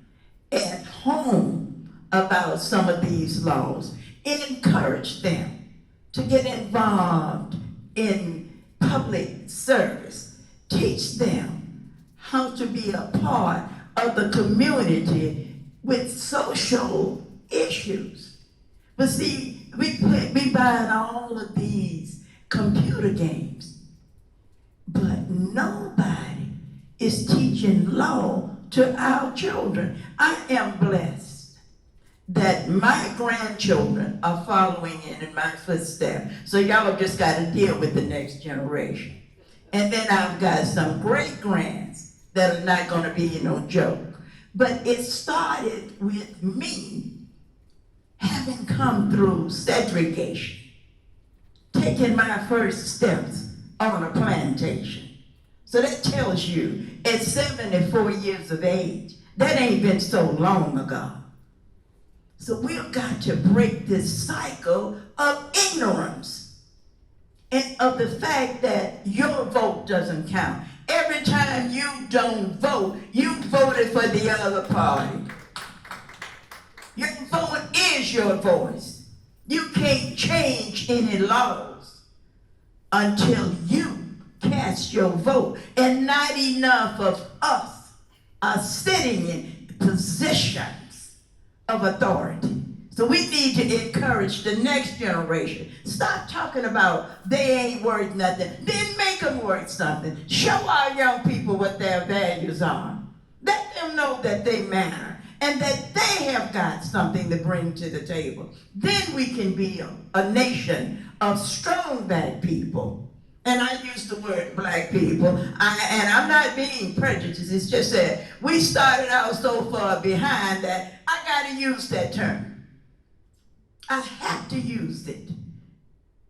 at home about some of these laws. Encourage them to get involved in public service. Teach them how to be a part of the community with social issues. But see, we buy all of these computer games, but nobody is teaching law to our children. I am blessed that my grandchildren are following in my footsteps. So y'all have just got to deal with the next generation. And then I've got some great grands that are not going to be no joke. But it started with me having come through segregation, taking my first steps on a plantation. So that tells you, at 74 years of age, that ain't been so long ago. So we've got to break this cycle of ignorance and of the fact that your vote doesn't count. Every time you don't vote, you voted for the other party. Your vote is your voice. You can't change any laws until you cast your vote. And not enough of us are sitting in positions of authority. So we need to encourage the next generation. Stop talking about they ain't worth nothing. Then make them worth something. Show our young people what their values are. Let them know that they matter and that they have got something to bring to the table. Then we can be a nation of strong black people. And I use the word black people, and I'm not being prejudiced. It's just that we started out so far behind that I got to use that term. I have to use it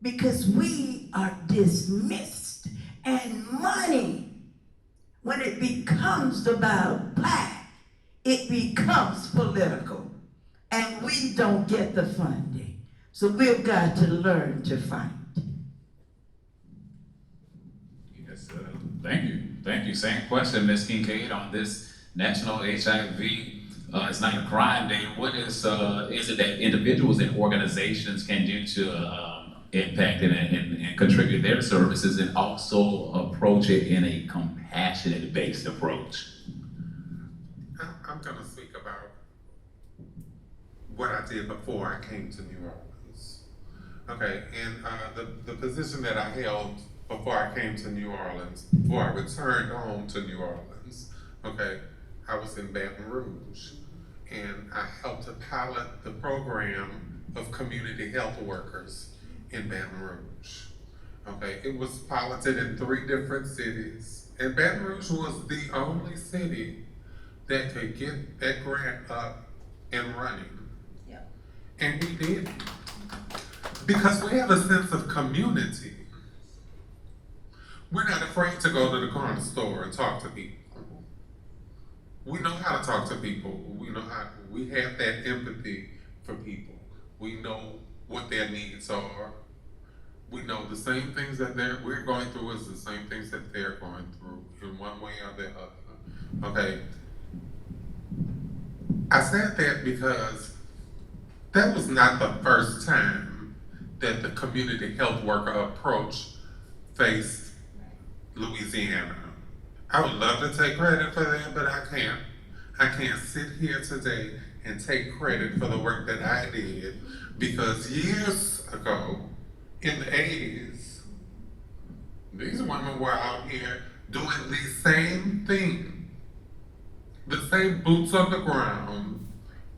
because we are dismissed, and money, when it becomes about black, it becomes political, and we don't get the funding. So we've got to learn to fight. Yes, thank you. Same question, Ms. Kincaid, on this National HIV. It's not a crime day. What is it that individuals and organizations can do to impact and contribute their services and also approach it in a compassionate-based approach? I'm going to speak about what I did before I came to New Orleans. Okay, and the position that I held before I came to New Orleans, before I returned home to New Orleans, okay, I was in Baton Rouge, and I helped to pilot the program of community health workers in Baton Rouge. Okay, it was piloted in 3 different cities, and Baton Rouge was the only city that could get that grant up and running. Yep. And we did, because we have a sense of community. We're not afraid to go to the corner store and talk to people. We know how to talk to people. We have that empathy for people. We know what their needs are. We know the same things that we're going through is the same things that they're going through in one way or the other. Okay. I said that because that was not the first time that the community health worker approach faced Louisiana. I would love to take credit for that, but I can't. I can't sit here today and take credit for the work that I did, because years ago, in the 80s, these women were out here doing the same thing. The same boots on the ground,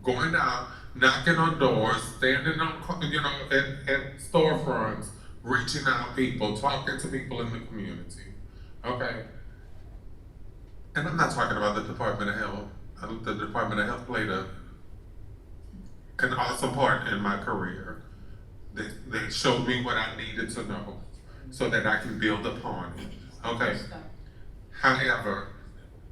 going out, knocking on doors, standing on, at storefronts, reaching out people, talking to people in the community. Okay. And I'm not talking about the Department of Health. The Department of Health played an awesome part in my career. They showed me what I needed to know so that I can build upon it. Okay. However,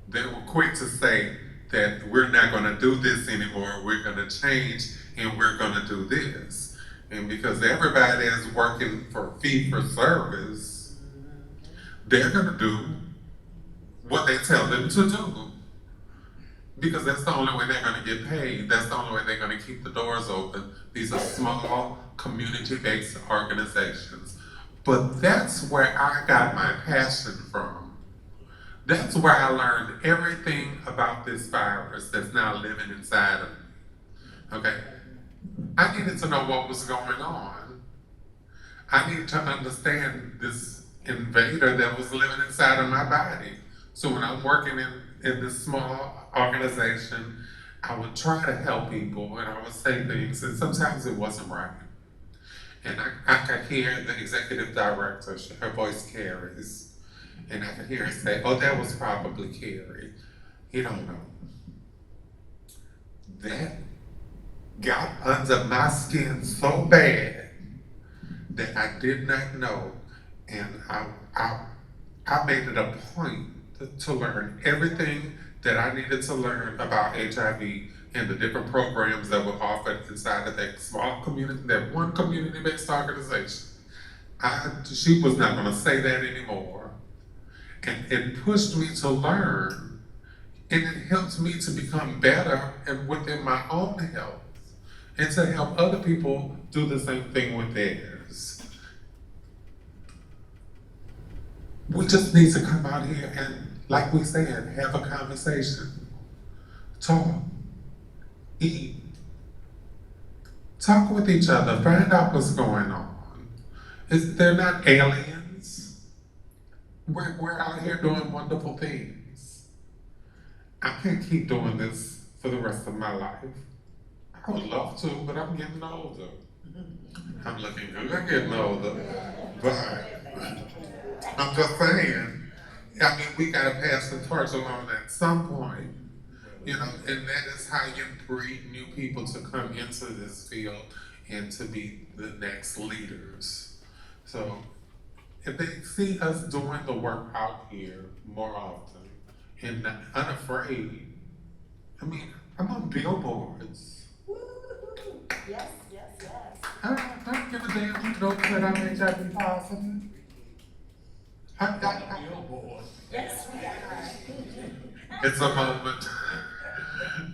they were quick to say that we're not going to do this anymore. We're going to change and we're going to do this. And because everybody is working for fee for service, they're going to do what they tell them to do, because that's the only way they're going to get paid. That's the only way they're going to keep the doors open. These are small, community-based organizations. But that's where I got my passion from. That's where I learned everything about this virus that's now living inside of me. Okay? I needed to know what was going on. I needed to understand this invader that was living inside of my body. So when I'm working in this small organization, I would try to help people and I would say things, and sometimes it wasn't right. And I could hear the executive director, her voice carries, and I could hear her say, oh, that was probably Carrie. You don't know. That got under my skin so bad that I did not know. And I made it a point to learn everything that I needed to learn about HIV and the different programs that were offered inside of that small community, that one community-based organization. She was not gonna say that anymore. And it pushed me to learn, and it helped me to become better and within my own health, and to help other people do the same thing with theirs. We just need to come out here and, like we said, have a conversation, talk, eat, talk with each other, find out what's going on. They're not aliens. We're out here doing wonderful things. I can't keep doing this for the rest of my life. I would love to, but I'm getting older. I'm looking good getting older, but I'm just saying, I mean, we gotta pass the torch along at some point, you know, and that is how you breed new people to come into this field and to be the next leaders. So if they see us doing the work out here more often and unafraid, I mean, I'm on billboards. Yes, yes, yes. I don't give a damn who knows that I'm HIV positive. Yes, we are. It's a moment.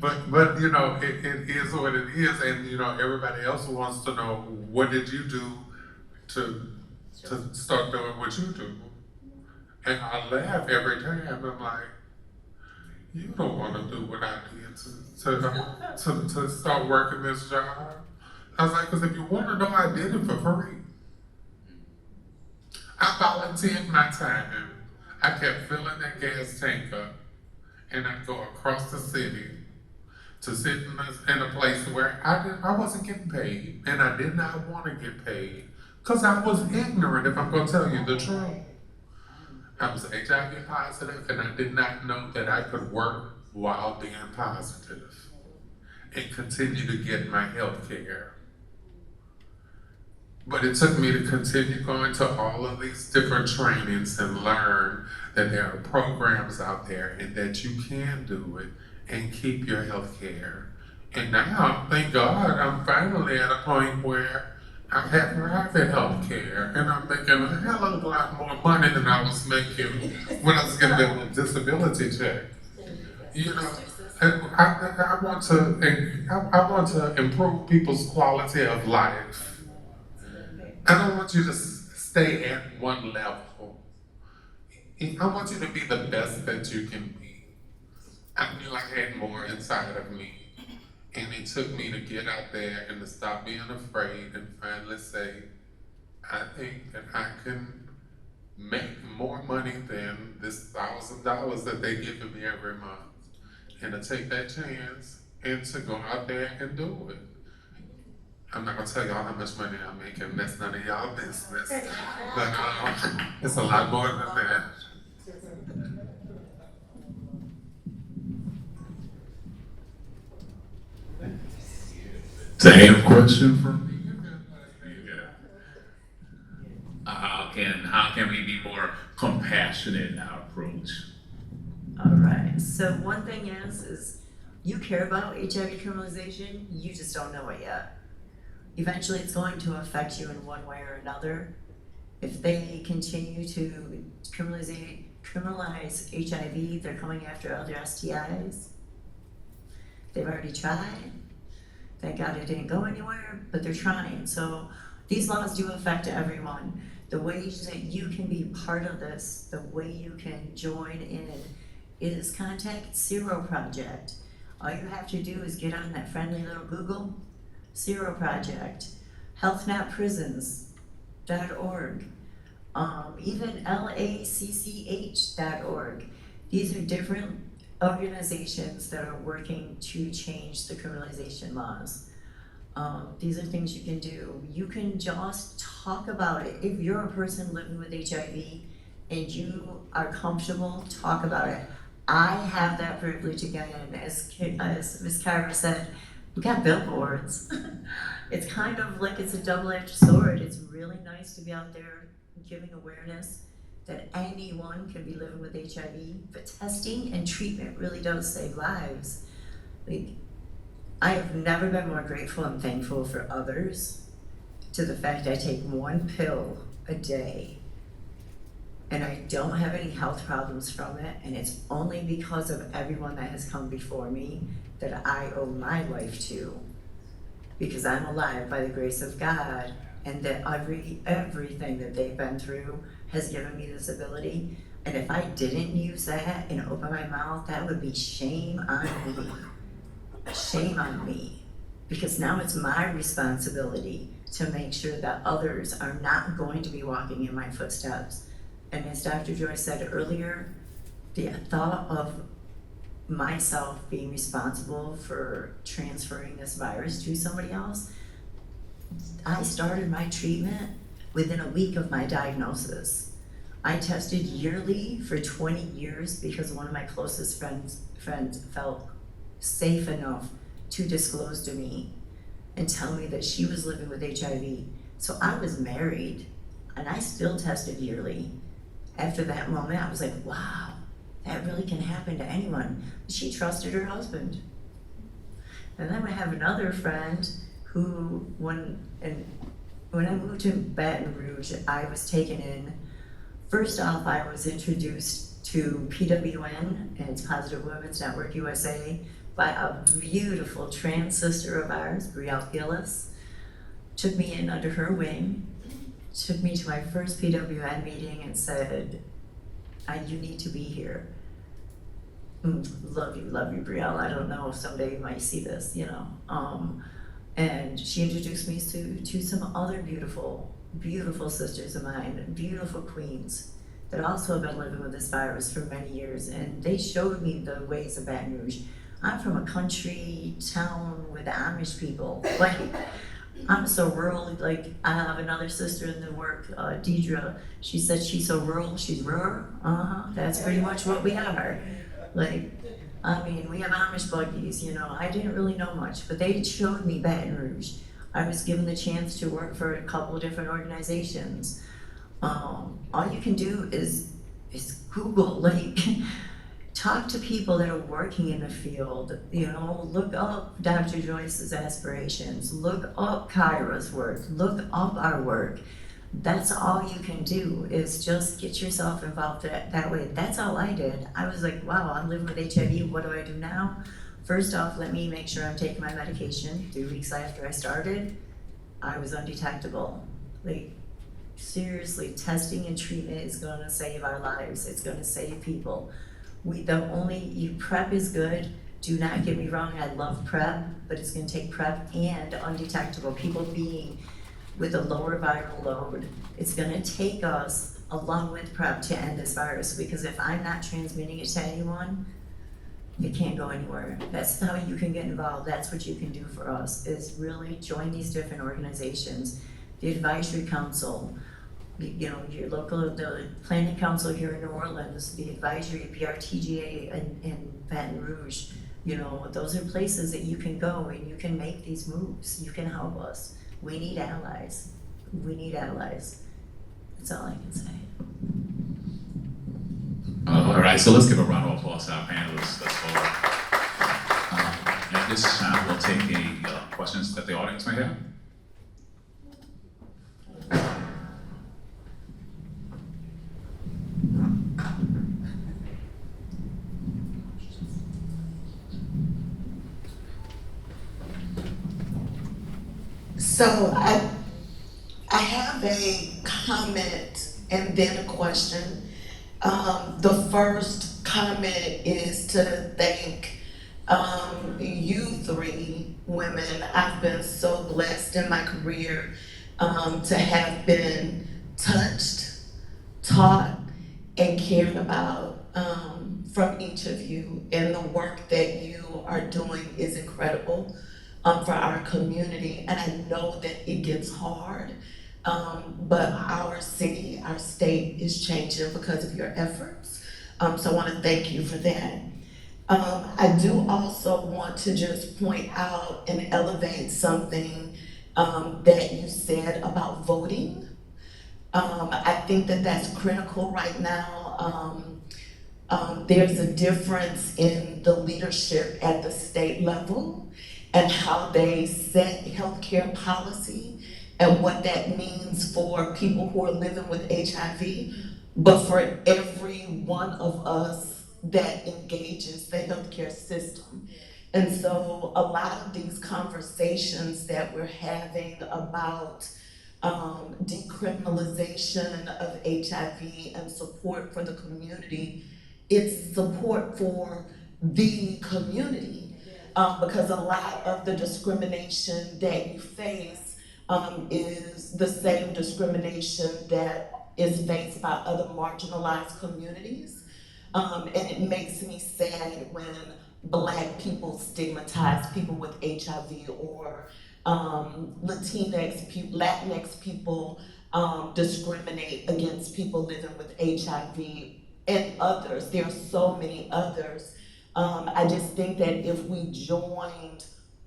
But you know, it is what it is, and you know, everybody else wants to know, what did you do to start doing what you do? And I laugh every time. I'm like, you don't want to do what I did to start working this job. I was like, because if you want to know, I did it for free. I volunteered my time. I kept filling that gas tank up, and I'd go across the city to sit in a place where I wasn't getting paid, and I did not want to get paid, because I was ignorant, if I'm going to tell you the truth. I was HIV positive, and I did not know that I could work while being positive and continue to get my health care. But it took me to continue going to all of these different trainings and learn that there are programs out there and that you can do it and keep your health care. And now, thank God, I'm finally at a point where I have private health care and I'm making a hell of a lot more money than I was making when I was getting a disability check. You know, I want to improve people's quality of life. I don't want you to stay at one level. I want you to be the best that you can be. I knew I had more inside of me. And it took me to get out there and to stop being afraid and finally say, I think that I can make more money than this $1,000 that they give me every month. And to take that chance and to go out there and do it. I'm not gonna tell y'all how much money I'm making, that's none of y'all business. But it's a lot more than that. Same question for me. How can we be more compassionate in our approach? All right, so one thing is you care about HIV criminalization, you just don't know it yet. Eventually it's going to affect you in one way or another. If they continue to criminalize HIV, they're coming after other STIs. They've already tried. Thank God it didn't go anywhere, but they're trying. So these laws do affect everyone. The ways that you can be part of this, the way you can join in is contact Zero Project. All you have to do is get on that friendly little Google, Zero Project, healthnotprisons.org, even LACCH.org. These are different organizations that are working to change the criminalization laws. These are things you can do. You can just talk about it. If you're a person living with HIV and you are comfortable, talk about it. I have that privilege again, as Ms. Carver said, we got billboards. It's kind of like it's a double-edged sword. It's really nice to be out there giving awareness that anyone can be living with HIV, but testing and treatment really does save lives. Like, I have never been more grateful and thankful for others to the fact I take one pill a day and I don't have any health problems from it, and it's only because of everyone that has come before me that I owe my life to, because I'm alive by the grace of God and that everything that they've been through has given me this ability. And if I didn't use that and open my mouth, that would be shame on me. Shame on me. Because now it's my responsibility to make sure that others are not going to be walking in my footsteps. And as Dr. Joy said earlier, the thought of myself being responsible for transferring this virus to somebody else, I started my treatment within a week of my diagnosis. I tested yearly for 20 years because one of my closest friends felt safe enough to disclose to me and tell me that she was living with HIV. So I was married and I still tested yearly. After that moment, I was like, wow, that really can happen to anyone. She trusted her husband. And then I have another friend who, when I moved to Baton Rouge, I was taken in. First off, I was introduced to PWN, and it's Positive Women's Network USA, by a beautiful trans sister of ours, Brielle Gillis. Took me in under her wing, took me to my first PWN meeting and said, you need to be here. Love you, Brielle. I don't know if someday you might see this, you know. And she introduced me to some other beautiful sisters of mine, beautiful queens that also have been living with this virus for many years. And they showed me the ways of Baton Rouge. I'm from a country town with Amish people. Like, I'm so rural. Like, I have another sister in the work, Deidre. She said she's so rural, she's rural. That's pretty much what we are. Like, I mean, we have Amish buggies, you know. I didn't really know much, but they showed me Baton Rouge. I was given the chance to work for a couple of different organizations. All you can do is Google, like, talk to people that are working in the field, you know, look up Dr. Joyce's aspirations, look up Kyra's work, look up our work. That's all you can do, is just get yourself involved that way. That's all I did. I was like, wow, I'm living with HIV, what do I do now? First off, let me make sure I'm taking my medication. 3 weeks after I started, I was undetectable. Like, seriously, testing and treatment is gonna save our lives. It's gonna save people. PrEP is good. Do not get me wrong, I love PrEP, but it's gonna take PrEP and undetectable, people being with a lower viral load. It's gonna take us, along with PrEP, to end this virus, because if I'm not transmitting it to anyone, it can't go anywhere. That's how you can get involved. That's what you can do for us, is really join these different organizations. The advisory council, you know, your local, the planning council here in New Orleans, the advisory BRTGA in Baton Rouge, you know, those are places that you can go and you can make these moves. You can help us. We need allies. We need allies. That's all I can say. All right, so let's give a round of applause to our panelists thus far. At this time, we'll take any questions that the audience may have. So I have a comment and then a question. The first comment is to thank you three women. I've been so blessed in my career to have been touched, taught, and cared about from each of you. And the work that you are doing is incredible for our community. And I know that it gets hard, but our city, our state is changing because of your efforts. So I want to thank you for that. I do also want to just point out and elevate something that you said about voting. I think that that's critical right now. There's a difference in the leadership at the state level and how they set healthcare policy and what that means for people who are living with HIV, but for every one of us that engages the healthcare system. And so a lot of these conversations that we're having about decriminalization of HIV and support for the community. It's support for the community. Because a lot of the discrimination that you face is the same discrimination that is faced by other marginalized communities. And it makes me sad when Black people stigmatize people with HIV, or Latinx people discriminate against people living with HIV, and others. There are so many others. I just think that if we joined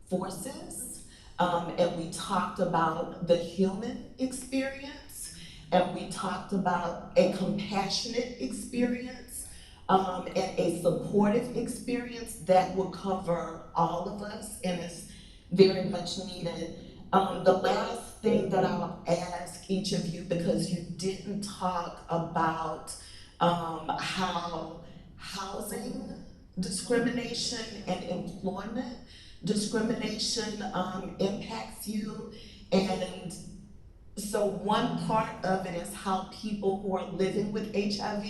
forces and we talked about the human experience and we talked about a compassionate experience and a supportive experience, that would cover all of us, and it's very much needed. The last thing that I'll ask each of you, because you didn't talk about how housing discrimination and employment discrimination impacts you. And so one part of it is how people who are living with HIV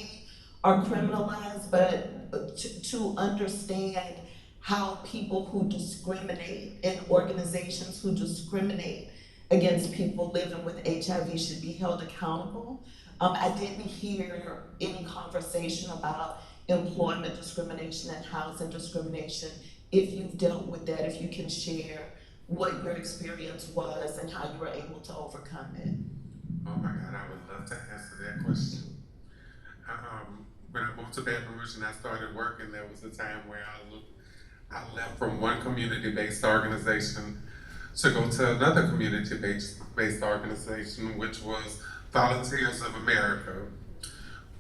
are criminalized, but to understand how people who discriminate and organizations who discriminate against people living with HIV should be held accountable. I didn't hear any conversation about employment discrimination and housing discrimination. If you've dealt with that, if you can share what your experience was and how you were able to overcome it. Oh my God, I would love to answer that question. When I moved to Baton Rouge and I started working, there was a time where I left from one community-based organization to go to another community-based organization, which was Volunteers of America,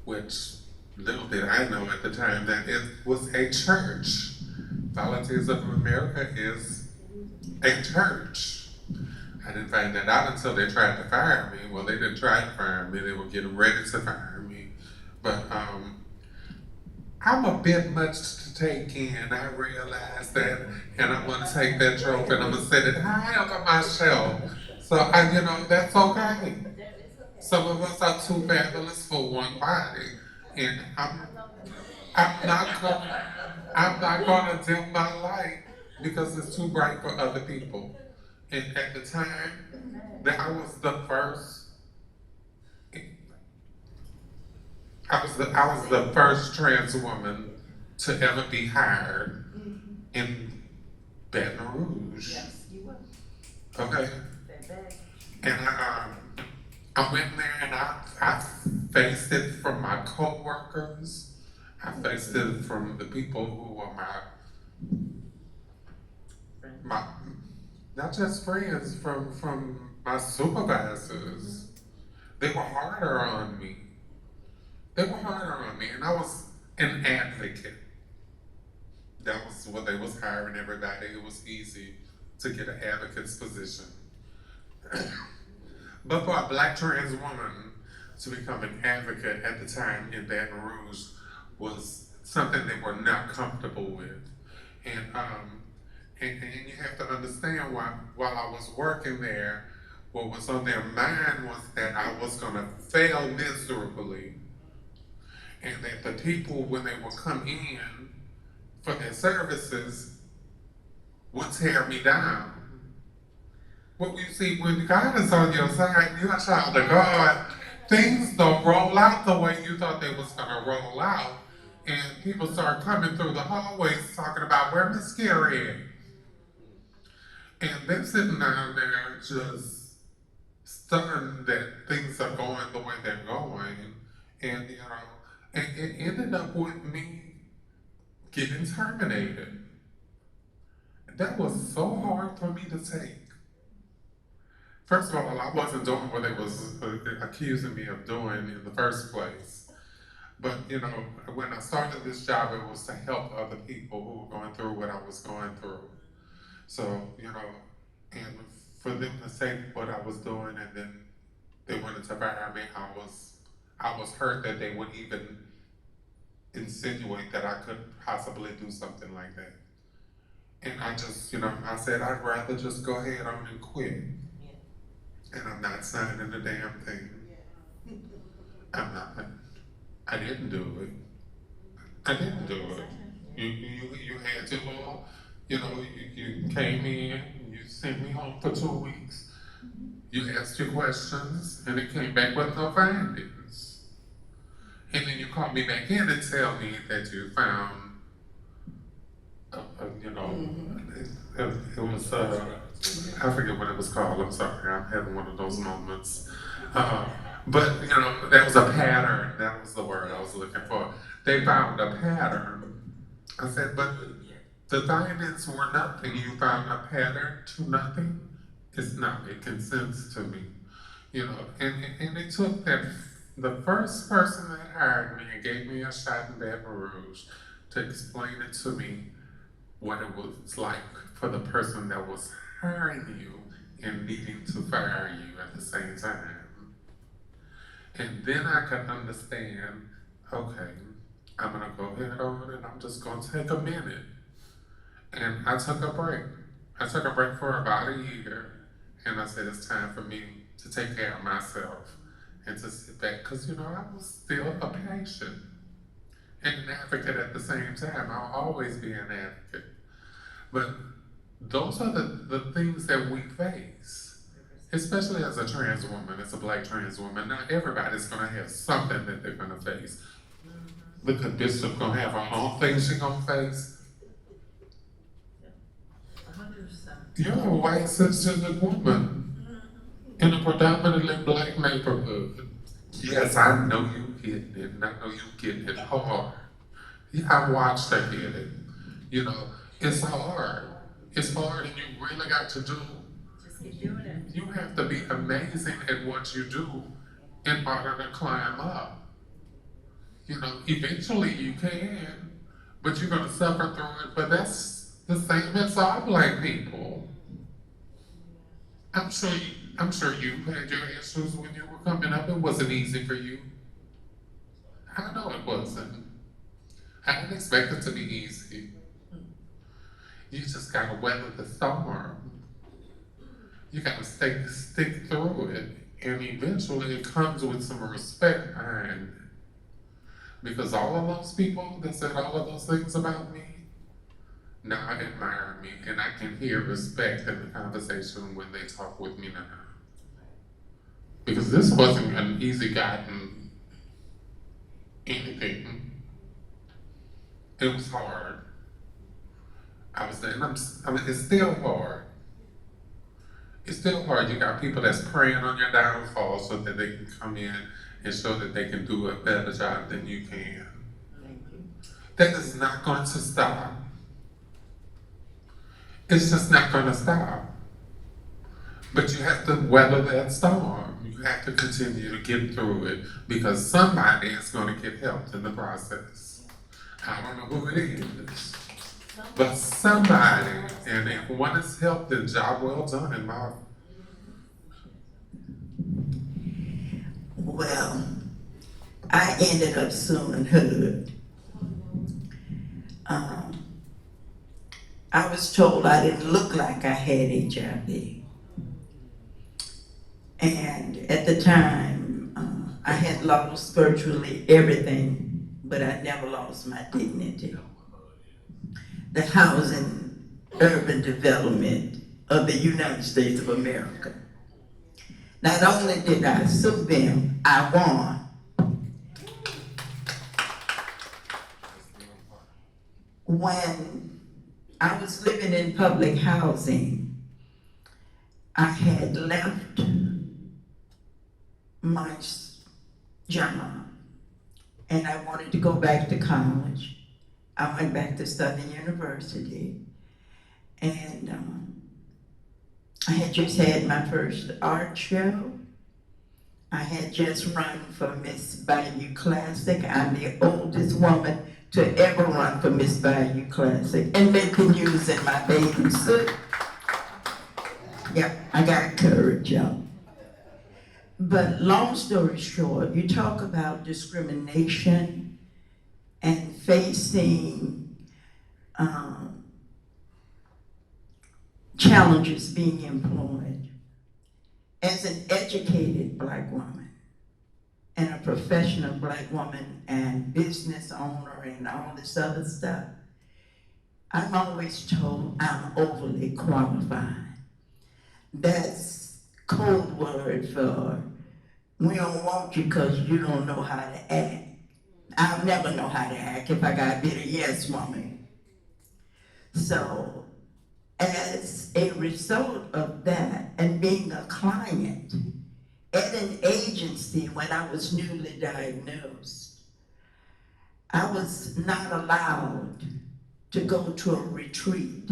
which little did I know at the time that it was a church. Volunteers of America is a church. I didn't find that out until they tried to fire me. Well, they didn't try to fire me, they were getting ready to fire me. But I'm a bit much to take in. I realize that, and I'm gonna take that trophy and I'm gonna set it high up on my shelf. So that's okay. Some of us are too fabulous for one body, and I'm not gonna dim my light because it's too bright for other people. And at the time that I was the first trans woman to ever be hired in Baton Rouge. Yes, you were. Okay. And I went there and I faced it from my co-workers. I faced it from the people who were my not just friends, from my supervisors. They were harder on me. And I was an advocate. That was what they was hiring everybody. It was easy to get an advocate's position. But for a Black trans woman to become an advocate at the time in Baton Rouge was something they were not comfortable with. And you have to understand, while I was working there, what was on their mind was that I was gonna fail miserably. And that the people, when they would come in for their services, would tear me down. Well, you see, when God is on your side, you're a child of God, things don't roll out the way you thought they was gonna roll out. And people start coming through the hallways talking about where Miss Carrie is. And they're sitting down there just stunned that things are going the way they're going. And and it ended up with me getting terminated. That was so hard for me to take. First of all, I wasn't doing what they was accusing me of doing in the first place. But when I started this job, it was to help other people who were going through what I was going through. So, and for them to say what I was doing and then they wanted to fire me, I was hurt that they would even insinuate that I could possibly do something like that. And I just, I said, I'd rather just go ahead on and quit. and I'm not signing a damn thing. I'm not. I didn't do it. I didn't do it. You had to, you know, you came in, you sent me home for 2 weeks. You asked your questions, and it came back with no findings. And then you called me back in and tell me that you found, you know, it was, I forget what it was called. I'm sorry, I'm having one of those moments. But, you know, that was a pattern. That was the word I was looking for. They found a pattern. I said, but the findings were nothing. You found a pattern to nothing. It's not making sense to me. You know, and it took that the first person that hired me and gave me a shot in Baton Rouge to explain it to me what it was like for the person that was hiring you and needing to fire you at the same time. And then I could understand, okay, I'm gonna go ahead on and I'm just gonna take a minute. And I took a break. I took a break for about a year, and I said it's time for me to take care of myself and to sit back, because you know, I was still a patient and an advocate at the same time. I'll always be an advocate. But those are the things that we face, especially as a trans woman, as a black trans woman. Not everybody's gonna have something that they're gonna face. The condition gonna have her own things she's gonna face. 100%. You're a white cisgender woman in a predominantly black neighborhood. Yes, I know you getting it, and I know you getting it hard. Yeah, I watched her get it. You know, it's hard. It's hard, and you really got to do. Just keep doing it. You have to be amazing at what you do in order to climb up. You know, eventually you can, but you're gonna suffer through it. But that's the same as all black people. I'm sure you had your issues when you were coming up. It wasn't easy for you. I know it wasn't. I didn't expect it to be easy. You just gotta weather the storm. You gotta stick through it, and eventually it comes with some respect behind it. Because all of those people that said all of those things about me, now admire me, and I can hear respect in the conversation when they talk with me now. Because this wasn't an easy gotten anything. It was hard. I mean, it's still hard. It's still hard. You got people that's preying on your downfall so that they can come in and show that they can do a better job than you can. That is not going to stop. It's just not going to stop. But you have to weather that storm. You have to continue to get through it, because somebody is going to get helped in the process. I don't know who it is, but somebody, and if one is helped, then job well done in my. Well, I ended up suing HUD. I was told I didn't look like I had HIV. And at the time, I had lost virtually everything, but I never lost my dignity. The housing, urban development of the United States of America. Not only did I sue them, I won. When I was living in public housing, I had left my job and I wanted to go back to college. I went back to Southern University, and I had just had my first art show. I had just run for Miss Bayou Classic. I'm the oldest woman to ever run for Miss Bayou Classic and make the news in my bathing suit. Yeah, I got courage, y'all. But long story short, you talk about discrimination and facing challenges being employed. As an educated Black woman and a professional Black woman and business owner and all this other stuff, I'm always told I'm overly qualified. That's code word for we don't want you because you don't know how to act. I'll never know how to act if I got to be a yes woman. So as a result of that and being a client at an agency when I was newly diagnosed, I was not allowed to go to a retreat.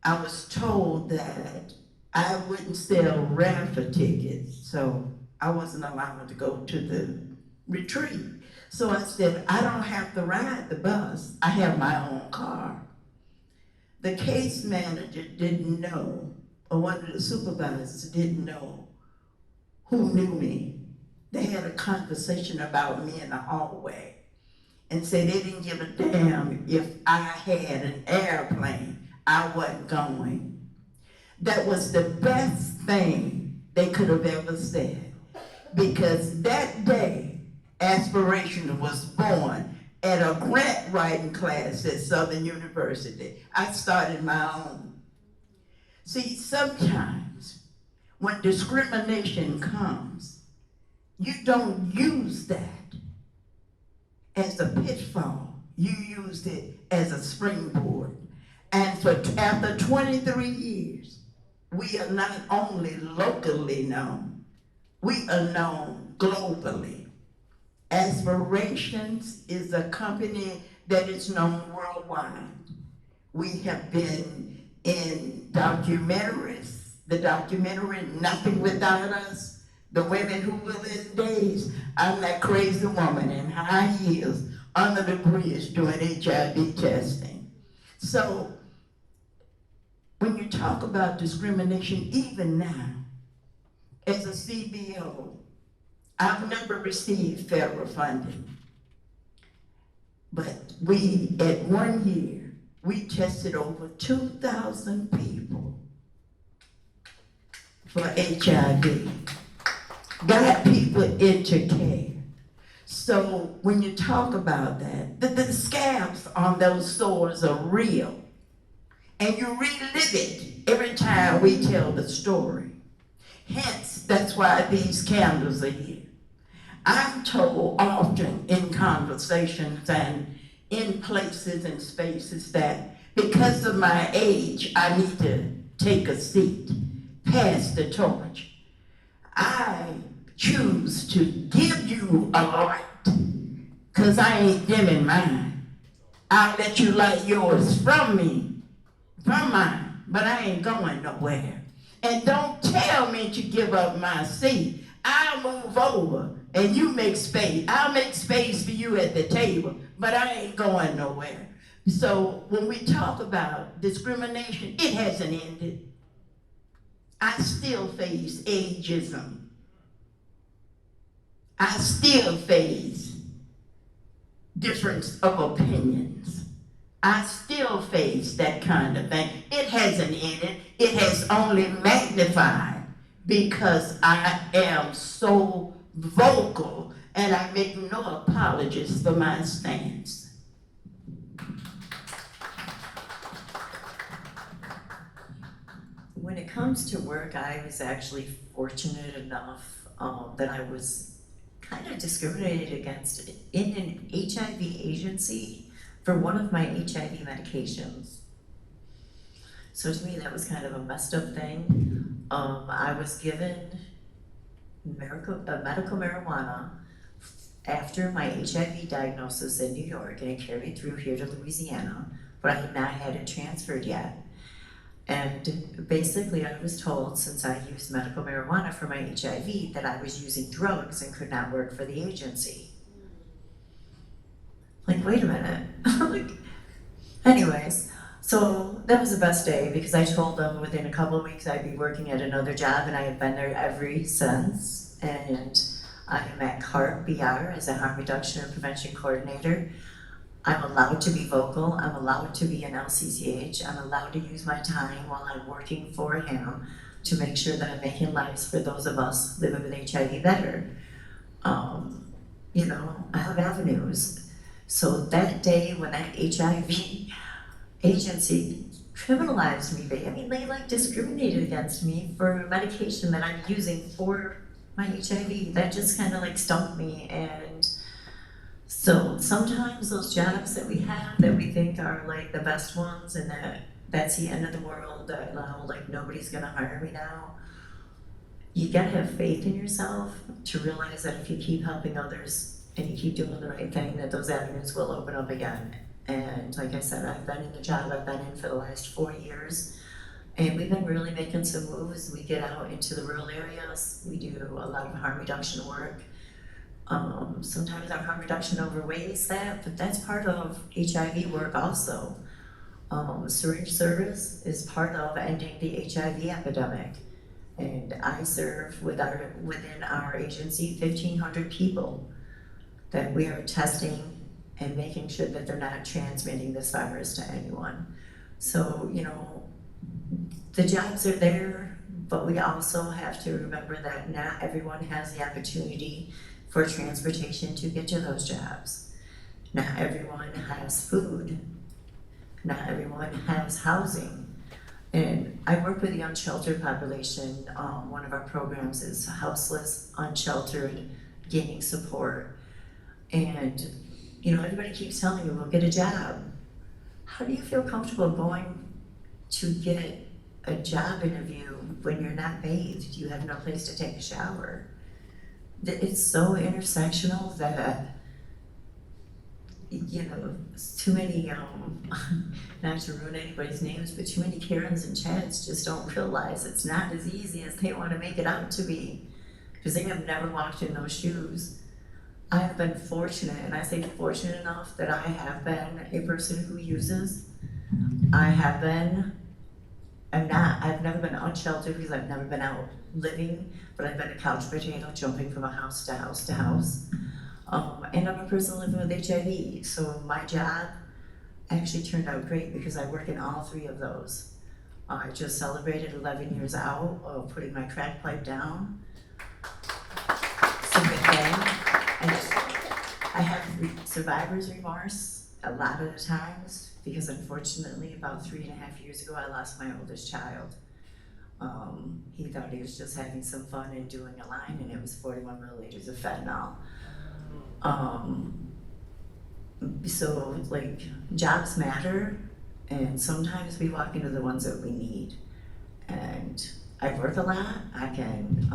I was told that I wouldn't sell raffle tickets, so I wasn't allowed to go to the retreat. So I said, I don't have to ride the bus. I have my own car. The case manager didn't know, or one of the supervisors didn't know who knew me. They had a conversation about me in the hallway and said they didn't give a damn if I had an airplane, I wasn't going. That was the best thing they could have ever said, because that day, Aspiration was born at a grant writing class at Southern University. I started my own. See, sometimes when discrimination comes, you don't use that as a pitfall. You used it as a springboard. And after 23 years, we are not only locally known, we are known globally. Aspirations is a company that is known worldwide. We have been in documentaries, the documentary Nothing Without Us, The Women Who Will End Days. I'm that crazy woman in high heels under the bridge doing HIV testing. So when you talk about discrimination, even now, as a CBO, I've never received federal funding. But we, at 1 year, we tested over 2,000 people for HIV, got people into care. So when you talk about that, the scabs on those sores are real. And you relive it every time we tell the story. Hence, that's why these candles are here. I'm told often in conversations and in places and spaces that because of my age, I need to take a seat, pass the torch. I choose to give you a light, because I ain't dimming mine. I'll let you light yours from me, from mine, but I ain't going nowhere. And don't tell me to give up my seat. I'll move over and you make space. I'll make space for you at the table, but I ain't going nowhere. So when we talk about discrimination, it hasn't ended. I still face ageism. I still face difference of opinions. I still face that kind of thing. It hasn't ended. It has only magnified because I am so vocal and I make no apologies for my stance. When it comes to work, I was actually fortunate enough that I was kind of discriminated against in an HIV agency for one of my HIV medications. So to me, that was kind of a messed up thing. I was given medical marijuana after my HIV diagnosis in New York, and it carried through here to Louisiana, but I had not had it transferred yet. And basically I was told, since I used medical marijuana for my HIV, that I was using drugs and could not work for the agency. Like, wait a minute. Like, anyways, so that was the best day because I told them within a couple of weeks I'd be working at another job, and I have been there ever since. And I am at CART BR as a harm reduction and prevention coordinator. I'm allowed to be vocal, I'm allowed to be an LCCH, I'm allowed to use my time while I'm working for him to make sure that I'm making lives for those of us living with HIV better. You know, I have avenues. So that day when that HIV agency criminalized me, I mean, they like discriminated against me for medication that I'm using for my HIV. That just kind of like stumped me. And so sometimes those jobs that we have that we think are like the best ones and that's the end of the world, that now like nobody's gonna hire me now. You gotta have faith in yourself to realize that if you keep helping others and you keep doing the right thing, that those avenues will open up again. And like I said, I've been in the job I've been in for the last 4 years, and we've been really making some moves. We get out into the rural areas, we do a lot of harm reduction work. Sometimes our harm reduction overweighs that, but that's part of HIV work also. Syringe service is part of ending the HIV epidemic. And I serve within our agency 1,500 people that we are testing and making sure that they're not transmitting this virus to anyone. So, you know, the jobs are there, but we also have to remember that not everyone has the opportunity for transportation to get to those jobs. Not everyone has food. Not everyone has housing. And I work with the unsheltered population. One of our programs is houseless, unsheltered, gaining support. And, you know, everybody keeps telling you, well, get a job. How do you feel comfortable going to get a job interview when you're not bathed? You have no place to take a shower. It's so intersectional that, you know, too many, not to ruin anybody's names, but too many Karens and Chads just don't realize it's not as easy as they want to make it out to be, because they have never walked in those shoes. I have been fortunate, and I say fortunate enough that I have been a person who uses. I've never been unsheltered because I've never been out living, but I've been a couch potato jumping from house to house to house. And I'm a person living with HIV, so my job actually turned out great because I work in all three of those. I just celebrated 11 years out of putting my crack pipe down. It's a good thing. I have survivor's remorse a lot of the times because unfortunately about 3.5 years ago I lost my oldest child. He thought he was just having some fun and doing a line, and it was 41 milliliters of fentanyl. So like jobs matter, and sometimes we walk into the ones that we need. And I work a lot. I can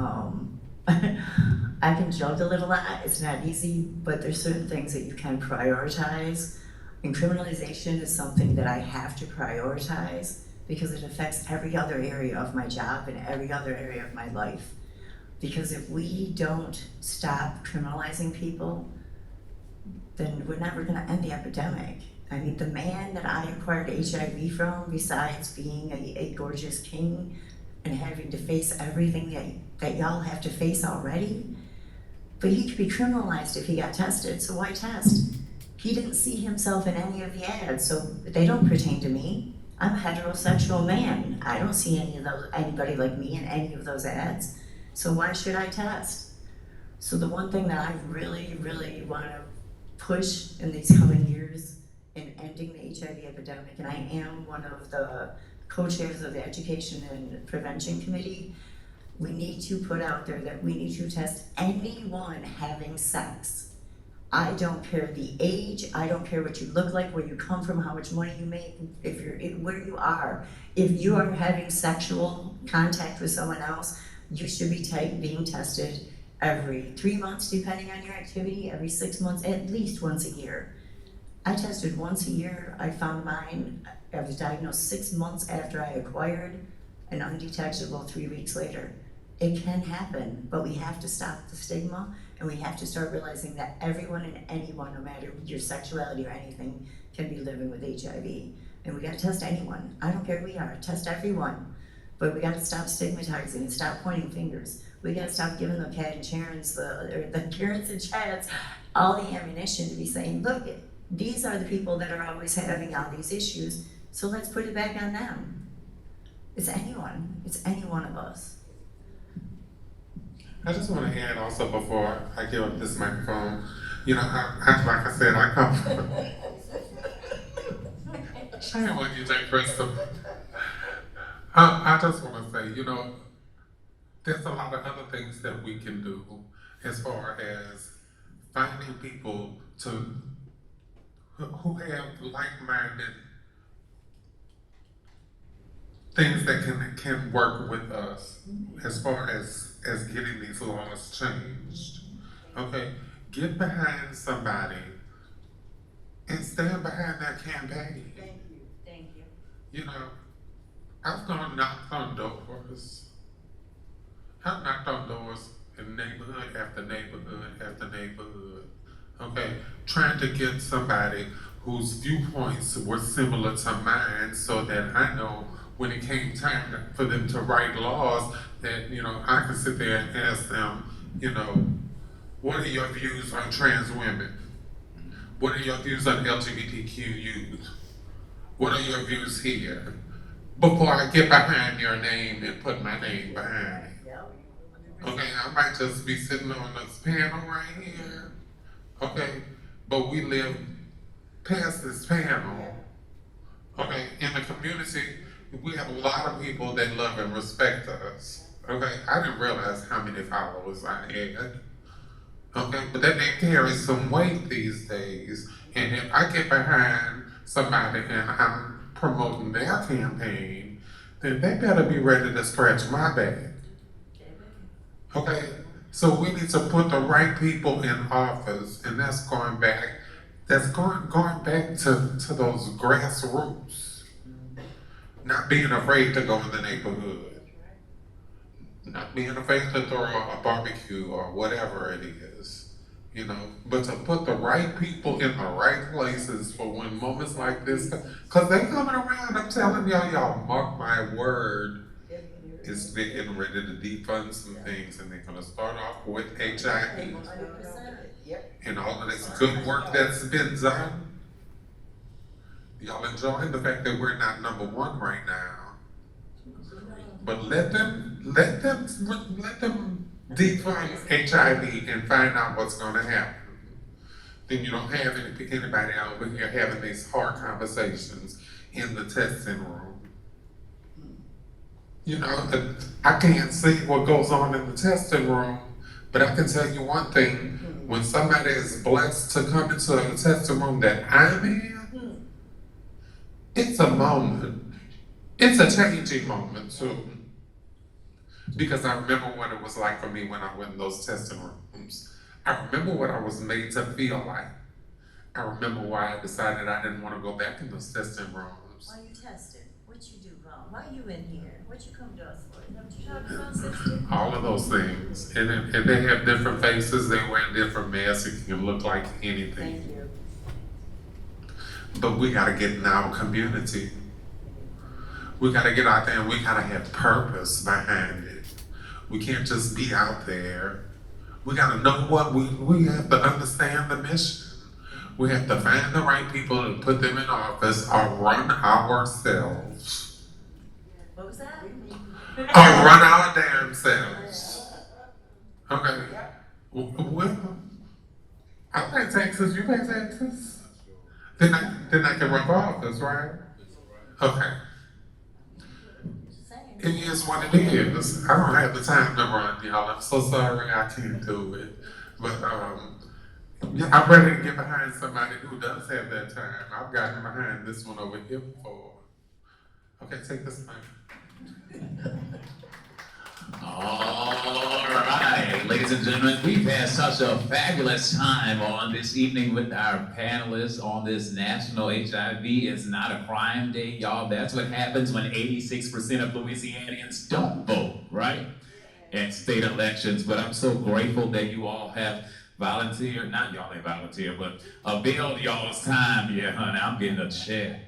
I can juggle it a lot. It's not easy, but there's certain things that you can prioritize. And criminalization is something that I have to prioritize because it affects every other area of my job and every other area of my life. Because if we don't stop criminalizing people, then we're never gonna end the epidemic. I mean, the man that I acquired HIV from, besides being a gorgeous king and having to face everything that y'all have to face already, but he could be criminalized if he got tested, so why test? He didn't see himself in any of the ads, so they don't pertain to me. I'm a heterosexual man. I don't see anybody like me in any of those ads, so why should I test? So the one thing that I really, really wanna push in these coming years in ending the HIV epidemic, and I am one of the co-chairs of the Education and Prevention Committee, we need to put out there that we need to test anyone having sex. I don't care the age, I don't care what you look like, where you come from, how much money you make, where you are. If you are having sexual contact with someone else, you should be being tested every 3 months, depending on your activity, every 6 months, at least once a year. I tested once a year. I found mine. I was diagnosed 6 months after I acquired, and undetectable 3 weeks later. It can happen, but we have to stop the stigma, and we have to start realizing that everyone and anyone, no matter your sexuality or anything, can be living with HIV. And we gotta test anyone. I don't care who we are, test everyone. But we gotta stop stigmatizing and stop pointing fingers. We gotta stop giving the Kat and Karens, the Karens and Chads, all the ammunition to be saying, look, these are the people that are always having all these issues, so let's put it back on them. It's anyone. It's any one of us. I just want to add also before I give up this microphone, you know, like I said, I come from. Shame on you, Jay Crystal. I just want to say, you know, there's a lot of other things that we can do as far as finding people who have like-minded things that can work with us as far as getting these laws changed. Okay, get behind somebody and stand behind that campaign. Thank you. Thank you. You know, I've gone knocked on doors. I've knocked on doors in neighborhood after neighborhood after neighborhood. Okay, trying to get somebody whose viewpoints were similar to mine so that I know when it came time for them to write laws that, you know, I could sit there and ask them, you know, what are your views on trans women? What are your views on LGBTQ youth? What are your views here? Before I get behind your name and put my name behind it. Okay, I might just be sitting on this panel right here. Okay, but we live past this panel. Okay, in the community, we have a lot of people that love and respect us. Okay, I didn't realize how many followers I had. Okay, but that name carries some weight these days. And if I get behind somebody and I'm promoting their campaign, then they better be ready to scratch my back. Okay, so we need to put the right people in office, and that's going back to those grassroots. Not being afraid to go in the neighborhood. Not being afraid to throw a barbecue or whatever it is. You know, but to put the right people in the right places for when moments like this, because they're coming around, I'm telling y'all mark my word, it's getting ready to defund some things, and they're going to start off with HIV. And all of this good work that's been done. Y'all enjoying the fact that we're not number one right now. But let them defund HIV and find out what's going to happen. Then you don't have anybody over here having these hard conversations in the testing room. You know, I can't see what goes on in the testing room, but I can tell you one thing. When somebody is blessed to come into a testing room that I'm in, it's a moment. It's a changing moment too. Because I remember what it was like for me when I went in those testing rooms. I remember what I was made to feel like. I remember why I decided I didn't want to go back in those testing rooms. Why you tested? What you do wrong? Why you in here? What you come to us for? Is that what you trying to sound sister? All of those things. And they have different faces, they wear different masks, it can look like anything. Thank you. But we gotta get in our community. We gotta get out there and we gotta have purpose behind it. We can't just be out there. We gotta know what we have to understand the mission. We have to find the right people and put them in office or run ourselves. What was that? Or run our damn selves. Okay. Well, I pay taxes, you pay taxes. Then I can run for office, right? Okay. It is what it is. I don't have the time to run, y'all. I'm so sorry I can't do it. But yeah, I'm ready to get behind somebody who does have that time. I've gotten behind this one over here before. Okay, take this mic. All right, ladies and gentlemen, we've had such a fabulous time on this evening with our panelists on this National HIV is Not a Crime Day. Y'all, that's what happens when 86% of Louisianians don't vote, right? In state elections. But I'm so grateful that you all have volunteered, not y'all ain't volunteer, but availed y'all's time. Yeah, honey, I'm getting a check.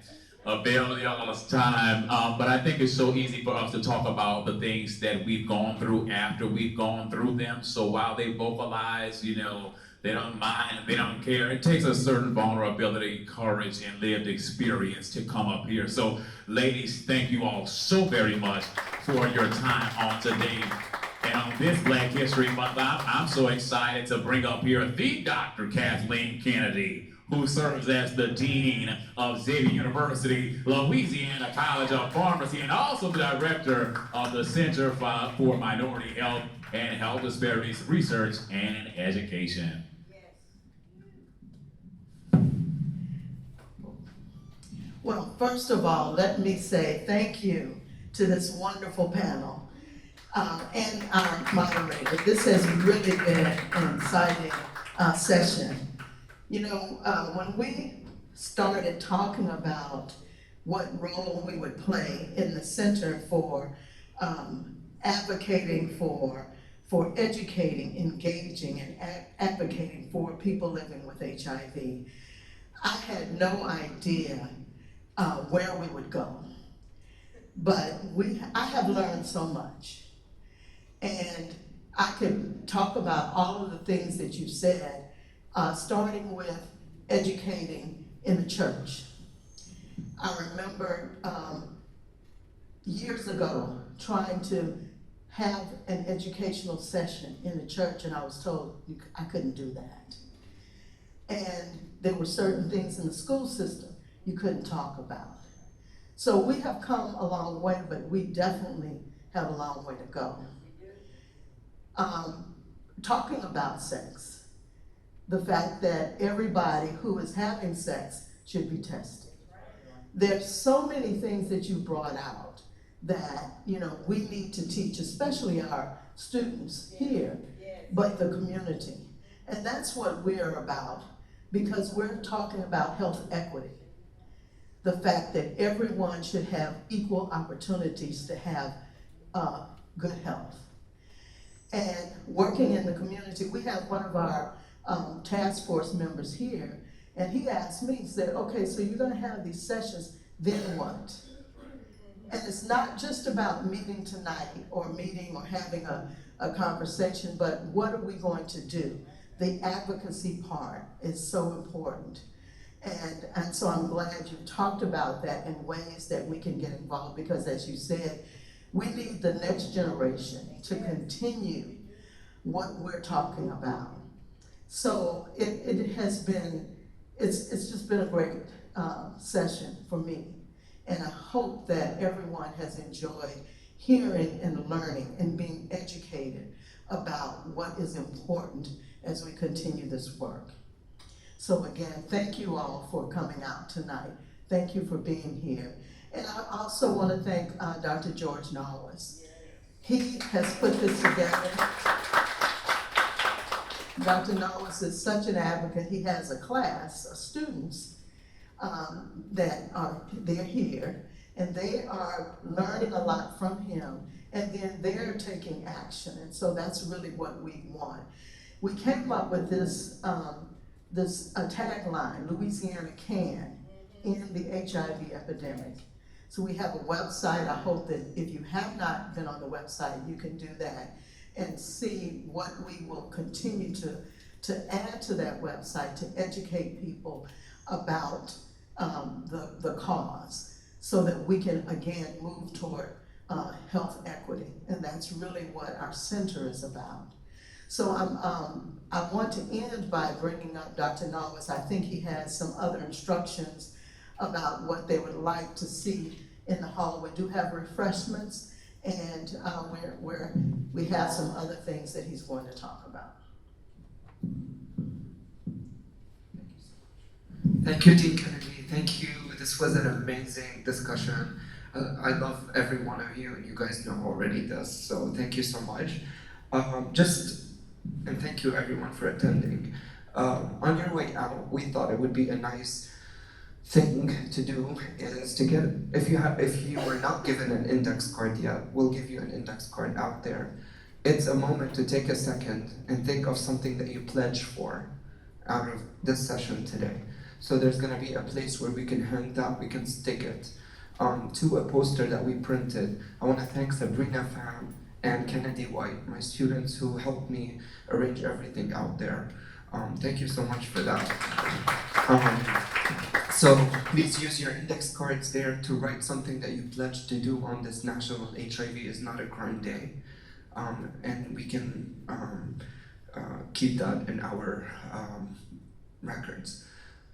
Avail y'all's time, but I think it's so easy for us to talk about the things that we've gone through after we've gone through them. So while they vocalize, you know, They don't mind, they don't care. It takes a certain vulnerability, courage, and lived experience to come up here. So, ladies, thank you all so very much for your time on today. And on this Black History Month, I'm so excited to bring up here the Dr. Kathleen Kennedy, who serves as the Dean of Xavier University, Louisiana College of Pharmacy, and also the Director of the Center for Minority Health and Health Disparities Research and Education. Well, first of all, let me say thank you to this wonderful panel and our moderator. This has really been an exciting session. You know, when we started talking about what role we would play in the Center for advocating for educating, engaging, and advocating for people living with HIV, I had no idea where we would go. But I have learned so much. And I could talk about all of the things that you said, starting with educating in the church. I remember years ago trying to have an educational session in the church, and I was told I couldn't do that. And there were certain things in the school system you couldn't talk about. So we have come a long way, but we definitely have a long way to go. Talking about sex, the fact that everybody who is having sex should be tested. There's so many things that you brought out that, you know, we need to teach, especially our students here, but the community. And that's what we're about, because we're talking about health equity. The fact that everyone should have equal opportunities to have good health. And working in the community, we have one of our task force members here, and he asked me, he said, okay, so you're gonna have these sessions, then what? And it's not just about meeting tonight or meeting or having a conversation, but what are we going to do? The advocacy part is so important. And so I'm glad you talked about that in ways that we can get involved, because as you said, we need the next generation to continue what we're talking about. So it has been, it's just been a great session for me. And I hope that everyone has enjoyed hearing and learning and being educated about what is important as we continue this work. So again, thank you all for coming out tonight. Thank you for being here. And I also want to thank Dr. George Nawaz. He has put this together. Dr. Nawaz is such an advocate. He has a class of students they're here, and they are learning a lot from him, and then they're taking action. And so that's really what we want. We came up with this tagline, Louisiana can, in the HIV epidemic. So we have a website. I hope that if you have not been on the website, you can do that and see what we will continue to add to that website to educate people about the cause, so that we can again move toward health equity. And that's really what our center is about. So I want to end by bringing up Dr. Nawaz. I think he has some other instructions about what they would like to see in the hall. We do have refreshments, and we have some other things that he's going to talk about. Thank you, Dean Kennedy. Thank you. This was an amazing discussion. I love every one of you, and you guys know already this, so thank you so much. And thank you everyone for attending. On your way out, we thought it would be a nice thing to do is to get, if you were not given an index card yet, we'll give you an index card out there. It's a moment to take a second and think of something that you pledged for out of this session today. So there's gonna be a place where we can hand that, we can stick it to a poster that we printed. I wanna thank Sabrina Pham and Kennedy White, my students who helped me arrange everything out there. Thank you so much for that. So please use your index cards there to write something that you pledged to do on this National HIV is Not a Crime Day. And we can keep that in our records.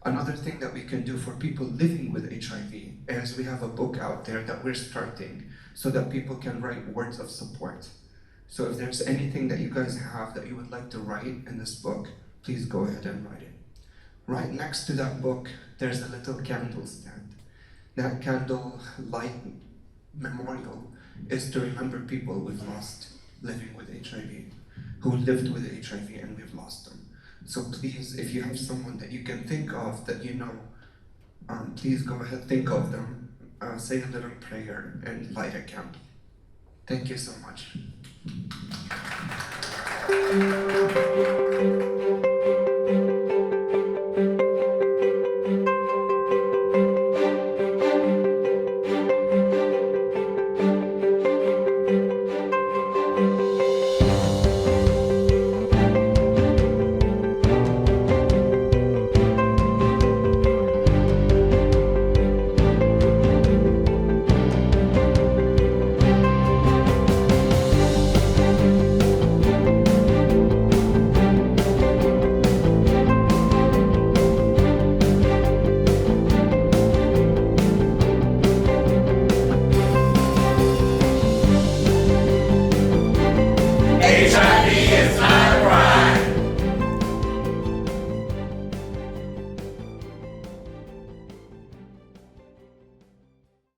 Another thing that we can do for people living with HIV is we have a book out there that we're starting so that people can write words of support. So if there's anything that you guys have that you would like to write in this book, please go ahead and write it. Right next to that book, there's a little candle stand. That candle light memorial is to remember people we've lost living with HIV, who lived with HIV and we've lost them. So please, if you have someone that you can think of that you know, please go ahead, think of them, say a little prayer, and light a candle. Thank you so much.